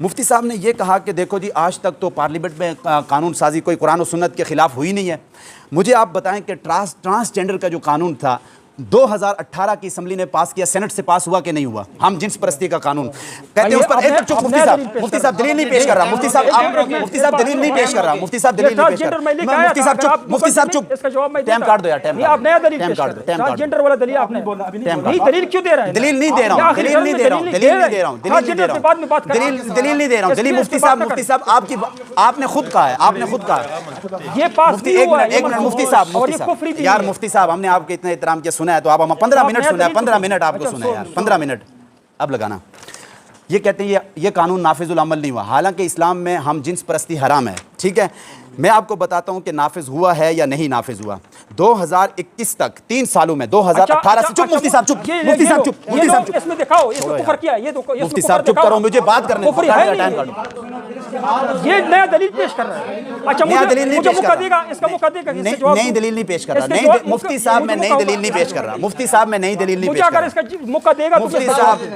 مفتی صاحب نے یہ کہا کہ دیکھو جی آج تک تو پارلیمنٹ میں قانون سازی کوئی قرآن و سنت کے خلاف ہوئی نہیں ہے. مجھے آپ بتائیں کہ ٹرانسجینڈر کا جو قانون تھا 2018 کی اسمبلی نے پاس کیا, سینٹ سے پاس ہوا کہ نہیں ہوا؟ ہم جنس پرستی کا قانون کہتے ہیں اس پر مفتی صاحب دلیل نہیں پیش کر رہا, مفتی صاحب دلیل نہیں پیش کر رہا, مفتی صاحب دلیل نہیں پیش کر رہا, مفتی صاحب چپ, ٹائم کاٹ دو یار, ٹائم کاٹ دو. ٹرانسجینڈر والا دلیل آپ نے نہیں, دلیل کیوں دے رہا ہے؟ دلیل نہیں دے رہا ہوں, دلیل نہیں دے رہا ہوں, دلیل نہیں دے رہا ہوں, دلیل نہیں دے رہا ہوں. دلیل مفتی صاحب آپ نے خود کہا ہے, آپ نے خود کہا ہے. یہ پاس ایک منٹ مفتی صاحب, یار مفتی صاحب ہم نے آپ کے اتنے احترام کیا سنا ہے تو آپ ہم 15 منٹ سنا ہے, 15 منٹ آپ کو سنا ہے یار, 15 منٹ اب لگانا. یہ کہتے ہیں یہ قانون نافذ العمل نہیں ہوا, حالانکہ اسلام میں ہم جنس پرستی حرام ہے. ٹھیک ہے, میں آپ کو بتاتا ہوں کہ نافذ ہوا ہے یا نہیں نافذ ہوا. 2021 تک 3 سالوں میں 2018 سے چپ مفتی صاحب چپ, مفتی صاحب چپ, مفتی صاحب چپ, اس میں دکھاؤ اس کو کفر کیا ہے, یہ تو مفتی صاحب چپ کرو, مجھے بات کرنے دو. یہ نیا دلیل پیش کر رہا ہے. اچھا نیا دلیل نہیں پیش کر رہا, اس کا موقع دے گا, نئی دلیل نہیں پیش کر رہا, مفتی صاحب میں نئی دلیل نہیں پیش کر رہا, مفتی صاحب میں نئی دلیل نہیں پیش کر رہا. اس کا موقع دے گا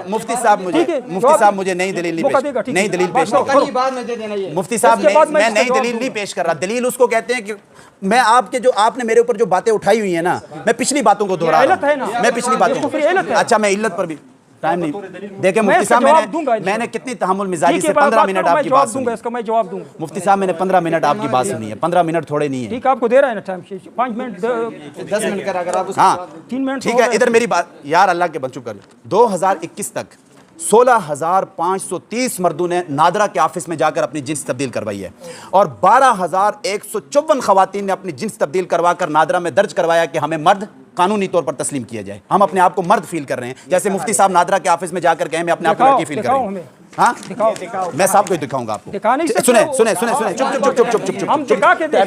مفتی صاحب مجھے نئی دلیل نہیں پیش کر رہا. مفتی صاحب میں نئی دلیل نہیں پیش کر رہا. دلیل اس کو کہتے ہیں کہ میں آپ نے میرے اوپر جو باتیں اٹھائی ہوئی ہیں نا, میں پچھلی باتوں کو دوہرا رہا ہوں, میں پچھلی باتوں. اچھا میں علت پر بھی ٹائم نہیں دیکھیں مفتی صاحب, میں نے کتنی تحمل مزاجی سے 15 منٹ آپ کی بات سنی. اس کا میں جواب دوں گا. مفتی صاحب میں نے 15 منٹ آپ کی بات سنی ہے, 15 منٹ تھوڑے نہیں ہے. ٹھیک ہے, آپ کو دے رہا ہے نا ٹائم, 5 منٹ 10 منٹ کر, اگر آپ ہاں 3 منٹ. ٹھیک ہے, ادھر میری بات یار, اللہ کے بچوں کر. 2021 تک 16,530 مردوں نے نادرا کے آفس میں جا کر اپنی جنس تبدیل کروائی ہے, اور 12,154 خواتین نے اپنی جنس تبدیل کروا کر نادرا میں درج کروایا کہ ہمیں مرد قانونی طور پر تسلیم کیا جائے. ہم اپنے آپ کو مرد فیل کر رہے ہیں, جیسے مفتی صاحب نادرا کے آفس میں جا کر کہیں میں اپنے آپ کو لڑکی فیل کر رہی ہوں. ہاں میں صاحب کو دکھاؤں گا آپ کو. سنیں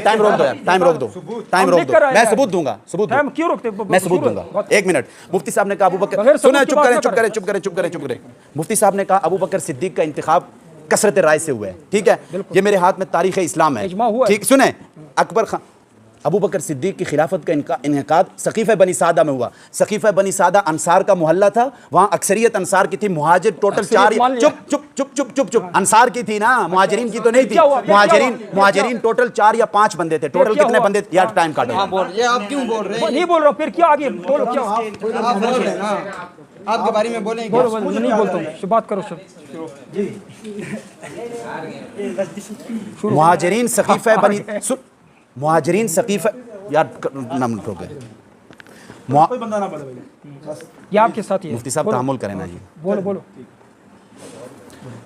ٹائم روک دو یار, ٹائم روک دو, میں ثبوت دوں گا, میں ثبوت دوں گا. 1 منٹ. مفتی صاحب نے کہا ابو بکر, سنیں, چپ کریں. مفتی صاحب نے کہا ابو بکر صدیق کا انتخاب کثرت رائے سے ہوا ہے. ٹھیک ہے, یہ میرے ہاتھ میں تاریخ اسلام ہے. ٹھیک, سنیں, اکبر خان ابو بکر صدیق کی خلافت کا انعقاد سقیفہ بنی سعدہ میں ہوا. سقیفہ بنی سعدہ انصار کا محلہ تھا, وہاں اکثریت انصار کی تھی. مہاجر ٹوٹل 4 انصار کی تھی نا, مہاجرین کی تو نہیں تھی. مہاجرین ٹوٹل 4 یا 5 بندے تھے. ٹوٹل کتنے بندے تھے یار, ٹائم کاٹو. یہ آپ کیوں بول رہے ہیں؟ نہیں بول رہا ہوں, پھر کیا آگے بولو, کیا آپ بول رہے ہیں نا, آپ کے بارے میں بولیں گے. نہیں بولتا ہوں, بات کرو سر. مہاجرین سقیفہ یار نام ہو گئے. یہ آپ کے ساتھ مفتی صاحب تحمل کریں نا جی. بولو.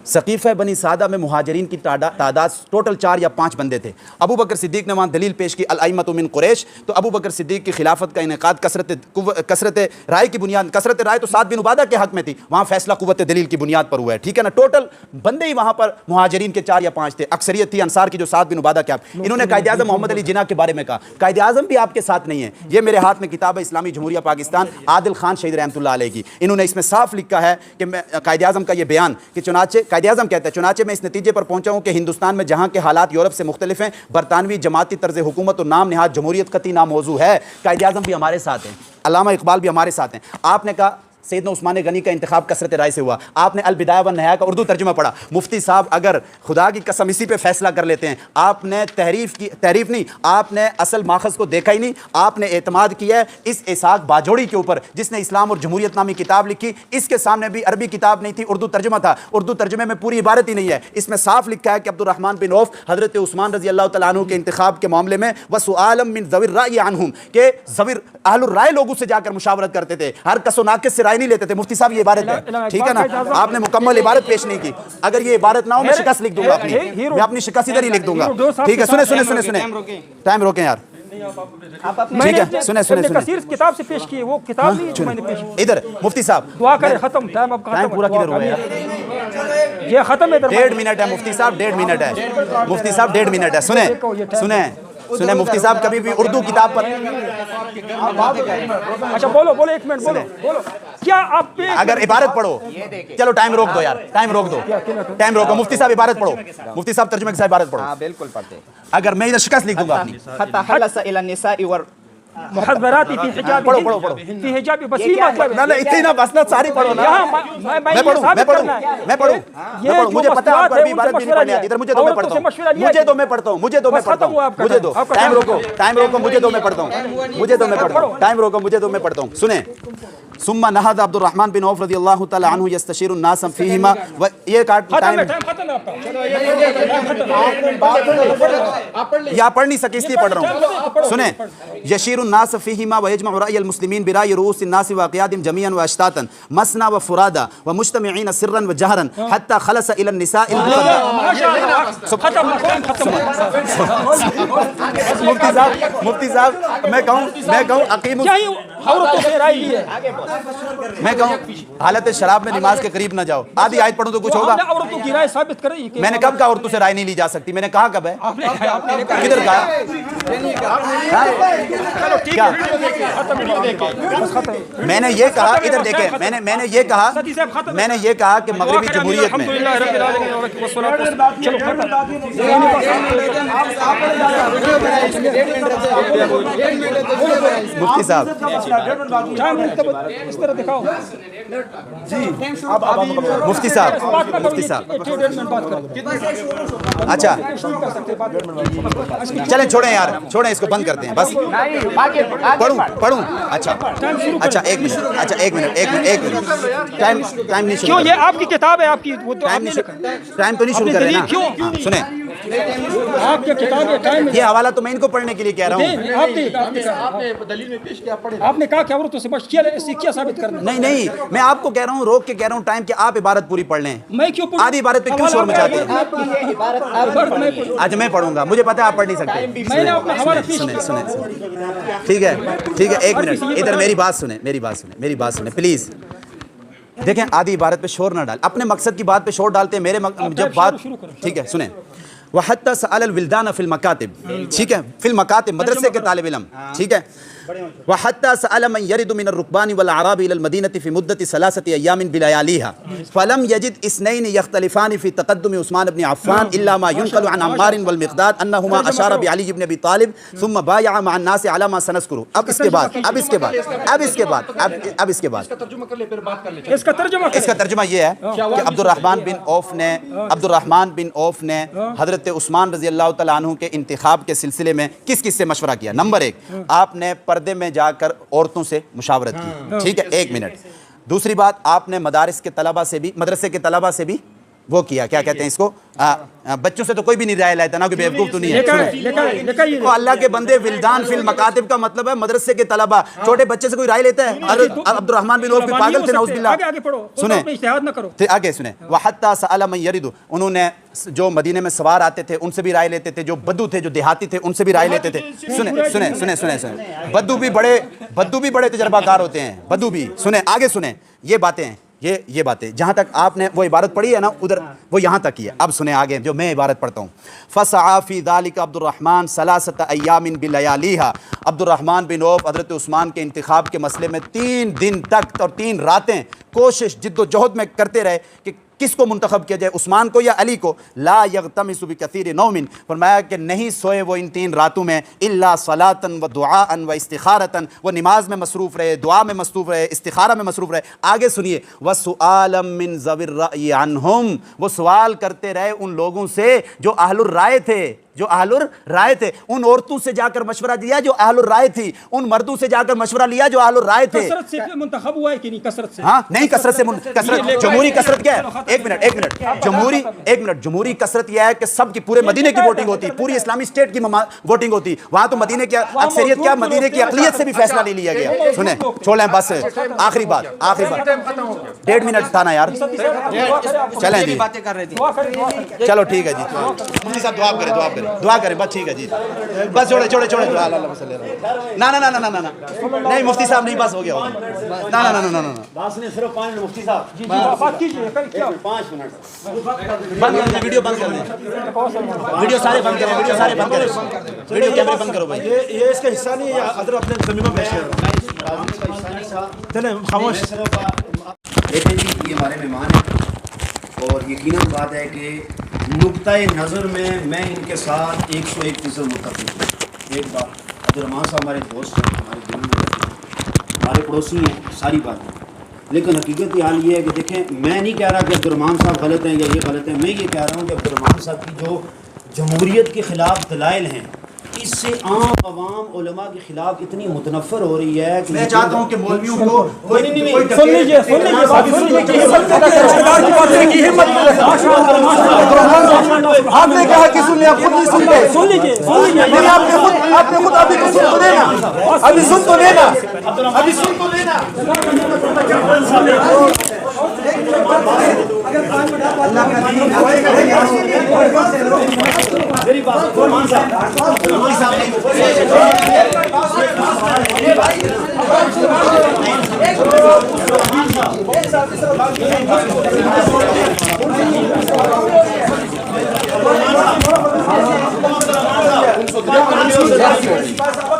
سقیفہ بنی سعدہ میں مہاجرین کی تعداد ٹوٹل 4 یا 5 بندے تھے. ابو بکر صدیق نے وہاں دلیل پیش کی الائمۃ من قریش. تو ابو بکر صدیق کی خلافت کا انعقاد کثرت رائے کی بنیاد, کثرت رائے تو سعد بن عبادہ کے حق میں تھی, وہاں فیصلہ قوت دلیل کی بنیاد پر ہوا ہے. ٹھیک ہے نا, ٹوٹل بندے ہی وہاں پر مہاجرین کے 4 یا 5 تھے. اکثریت تھی انصار کی جو سعد بن عبادہ کے حق. انہوں نے قائد اعظم محمد علی جناح کے بارے میں کہا, قائد اعظم بھی آپ کے ساتھ نہیں ہے. یہ میرے ہاتھ میں کتاب ہے اسلامی جمہوریہ پاکستان, عادل خان شہید رحمۃ اللہ علیہ کی. انہوں نے اس میں صاف لکھا ہے کہ قائد اعظم کا یہ بیان کہ چنانچہ قائد اعظم کہتا ہے, چنانچہ میں اس نتیجے پر پہنچا ہوں کہ ہندوستان میں جہاں کے حالات یورپ سے مختلف ہیں, برطانوی جماعتی طرز حکومت اور نام نہاد جمہوریت قطعی ناموضوع ہے. قائد اعظم بھی ہمارے ساتھ ہیں, علامہ اقبال بھی ہمارے ساتھ ہیں. آپ نے کہا سیدنا عثمان غنی کا انتخاب کثرت رائے سے ہوا. آپ نے البدایہ والنہایہ کا اردو ترجمہ پڑھا. مفتی صاحب اگر خدا کی قسم اسی پہ فیصلہ کر لیتے ہیں, آپ نے تحریف نہیں, آپ نے اصل ماخذ کو دیکھا ہی نہیں. آپ نے اعتماد کیا ہے اس اسحاق باجوڑی کے اوپر جس نے اسلام اور جمہوریت نامی کتاب لکھی. اس کے سامنے بھی عربی کتاب نہیں تھی, اردو ترجمہ تھا. اردو ترجمے میں پوری عبارت ہی نہیں ہے. اس میں صاف لکھا ہے کہ عبد الرحمن بن عوف حضرت عثمان رضی اللہ تعالیٰ عنہ کے انتخاب کے معاملے میں وسؤالم من ذوی الرأی عنہم, کہ اہل الرائے لوگوں سے جا کر مشاورت کرتے تھے, ہر کس و ناقص سے رائے نہیں لیتے تھے. مفتی صاحب یہ عبارت ہے, ٹھیک ہے نا, آپ نے مکمل عبارت پیش نہیں کی. اگر یہ عبارت نہ ہو میں شکست لکھ دوں گا اپنی, میں اپنی شکست ادھر ہی لکھ دوں گا. ٹھیک ہے, سنیں, ٹائم روکیں یار. ٹھیک ہے, سنیں کثیر کتاب سے پیش کی, وہ کتاب نہیں جو میں نے پیش کی. ادھر مفتی صاحب دعا کریں, ختم ٹائم, اب ٹائم پورا کدھر ہوا ہے, یہ ختم ہے. 1.5 منٹ ہے مفتی صاحب, 1.5 منٹ ہے مفتی صاحب, 1.5 منٹ ہے. سنیں مفتی صاحب, کبھی بھی اردو کتاب پر. اچھا بولو 1 منٹ, بولو کیا آپ اگر عبارت پڑھو, چلو ٹائم روک دو یار, ٹائم روکو. مفتی صاحب عبارت پڑھو, مفتی صاحب ترجمے کے ساتھ عبارت پڑھو. بالکل پڑھتے. اگر میں ادھر شکست لکھ دوں گا اپنی. محاضرات فی حجاب فی حجاب بس یہ مطلب نہ اتنی نہ بس نہ ساری پڑھو نا. میں پڑھوں مجھے پتا ہے آپ عربی عبارت بھی نہیں پڑھنے آتی. ادھر مجھے دو میں پڑھتا ہوں میں پڑھتا ہوں ٹائم روکو مجھے دو میں پڑھتا ہوں سنیں. ثم نهض عبد الرحمن بن عوف رضی اللہ تعالی عنہ یستشیر الناس فیہما. یہ کاٹ ٹائم یا پڑھ نہیں سکے اس لیے پڑھ رہا ہوں. سنیں یشیر الناس فیہما ویجمع رأی المسلمین برأی رؤوس الناس واقعاتهم جميعا واشتاتا مثنى وفرادا ومجتمعين سرا وجهرا حتى خلص الى النساء. مفتی صاحب میں کہوں عقیم میں کہوں حالت شراب میں نماز کے قریب نہ جاؤ. آدھی آیت پڑھوں تو کچھ ہوگا. عورتوں کی رائے ثابت کریں. میں نے کب کہا عورتوں سے رائے نہیں لی جا سکتی؟ میں نے کہا کب ہے؟ کدھر کہا؟ میں نے یہ کہا ادھر دیکھیں میں نے یہ کہا کہ مغربی جمہوریت میں مفتی صاحب مفتی صاحب اچھا چلیں چھوڑیں یار چھوڑیں اس کو بند کرتے ہیں بس. پڑھوں اچھا ایک منٹ ٹائم نہیں شروع. یہ آپ کی کتاب ہے آپ کی ٹائم تو نہیں شروع کر رہے نا. سنیں آپ کی کتاب ہے ٹائم. یہ حوالہ تو میں ان کو پڑھنے کے لیے کہہ رہا ہوں. آپ نے کہا کہ عورتوں سے بچ کیا ثابت کرنا. نہیں میں آپ کو کہہ رہا ہوں روک کے کہہ رہا ہوں ٹائم کہ آپ عبارت پوری پڑھ لیں. میں کیوں پڑھوں؟ آدھی عبارت پہ کیوں شور مچاتے ہیں؟ آج میں پڑھوں گا مجھے پتا ہے آپ پڑھ نہیں سکتے. سنیں ٹھیک ہے ایک منٹ ادھر میری بات سنیں پلیز. دیکھیں آدھی عبارت پہ شور نہ ڈال. اپنے مقصد کی بات پہ شور ڈالتے ہیں. میرے جب بات ٹھیک ہے سنیں وحتى سأل الولدان في المكاتب ٹھیک ہے فی المکاتب مدرسے کے طالب علم ٹھیک ہے وحتى سأل من يرد من الركبان والأعراب إلى المدينة في مدة 3 أيام بلياليها فلم يجد اثنين يختلفان في تقدم عثمان بن عفان إلا ما ينقل عن عمار والمقداد أنهما أشار بعلي بن أبي طالب ثم بايع مع الناس على ما سنذكره. اب اس کے بعد اس کا ترجمہ یہ ہے کہ عبد الرحمن بن عوف نے حضرت عثمان رضی اللہ تعالیٰ عنہ کے انتخاب کے سلسلے میں کس سے مشورہ کیا. نمبر 1 آپ نے پردے میں جا کر عورتوں سے مشاورت کی. ٹھیک ہے ایک منٹ. دوسری بات آپ نے مدرسے کے طلبہ سے بھی وہ کیا کیا کہتے ہیں اس کو بچوں سے تو کوئی بھی نہیں رائے لیتا نا کوئی بیوقوف تو نہیں ہے. تو اللہ کے بندے ولدان فی المکاتب کا مطلب ہے مدرسے کے طلبہ. چھوٹے بچے سے کوئی رائے لیتا ہے؟ عبد الرحمن بن عوف بھی پاگل تھے نعوذ باللہ. سنیں آگے سنیں وحتى سأل من يرد انہوں نے جو مدینے میں سوار آتے تھے ان سے بھی رائے لیتے تھے. جو بدو تھے جو دیہاتی تھے ان سے بھی رائے لیتے تھے. سنیں بدو بھی بڑے تجربہ کار ہوتے ہیں. بدو بھی سنیں آگے سنیں یہ باتیں جہاں تک آپ نے وہ عبارت پڑھی ہے نا ادھر وہ یہاں تک ہی ہے. اب سنیں آگے جو میں عبارت پڑھتا ہوں. فسعى في ذلك عبد الرحمن 3 أيام بلياليها. عبد الرحمن بن عوف حضرت عثمان کے انتخاب کے مسئلے میں 3 دن تک اور 3 راتیں کوشش جد و جہد میں کرتے رہے کہ کس کو منتخب کیا جائے عثمان کو یا علی کو. لا یغتمس بکثیر نوم فرمایا کہ نہیں سوئے وہ ان 3 راتوں میں الا صلاۃ و دعاء و استخارۃ. وہ نماز میں مصروف رہے دعا میں مصروف رہے استخارہ میں مصروف رہے. آگے سنیے وسؤالا من ذوی الرأی عنہم. وہ سوال کرتے رہے ان لوگوں سے جو اہل الرائے تھے ان عورتوں سے جا کر مشورہ دیا جو اہل الرائے تھی. ان مردوں سے جا کر مشورہ لیا جو اہل الرائے تھے. کثرت سے منتخب ہوا ہے کہ نہیں؟ کثرت سے ہاں نہیں کثرت جمہوری کثرت کیا ہے؟ ایک منٹ جمہوری کثرت یہ ہے کہ سب کی پورے مدینے کی ووٹنگ ہوتی پوری اسلامی اسٹیٹ کی ووٹنگ ہوتی. وہاں تو مدینے کی اکثریت کیا مدینے کی اقلیت سے بھی فیصلہ نہیں لیا گیا. سنیں چھوڑیں بس آخری بات 1.5 منٹ تھا نا یار. چلیں جی چلو ٹھیک ہے جی دعا کریں بس ٹھیک ہے جی بس چھوڑے نا نہیں مفتی صاحب نہیں بس ہو گیا نا صرف 5 منٹ مفتی صاحب ویڈیو بند کر دیں ویڈیو سارے بند کریں ویڈیو کیمرے بند کرو بھائی. یہ اس کا حصہ نہیں ہے ادھر اپنے زمینوں میں چلیں خاموش. دیکھیں جی یہ ہمارے مہمان ہیں اور یقیناً بات ہے کہ نقطۂ نظر میں ان کے ساتھ 101% متفق ہوں. ایک بات عبد الرحمان صاحب ہمارے دوست ہیں ہمارے ہمارے پڑوسی ہیں، ساری بات ہے، لیکن حقیقت حال یہ ہے کہ دیکھیں میں نہیں کہہ رہا کہ عبدالرحمٰن صاحب غلط ہیں یا یہ غلط ہیں، میں یہ کہہ رہا ہوں کہ عبدالرحمٰن صاحب کی جو جمہوریت کے خلاف دلائل ہیں اس سے عام عوام علماء کے خلاف اتنی متنفر ہو رئی ہے کہ میں چاہتا ہوں کہ مولویوں کو سن لیجیے آپ نے کہا کہ سن لیں، آپ خود نہیں سنتے. نہیں آپ نے خود ابھی تو سن تو دینا، ابھی سن تو دینا، ابھی سن تو دینا. میری بات عبدالرحمٰن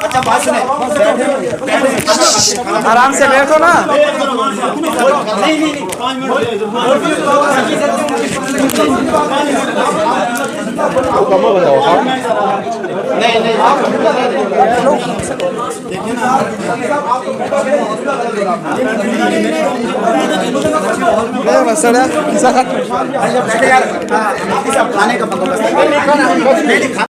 اچھا بات سنیں، آرام سے بیٹھو نا. کھانے کا بندوبست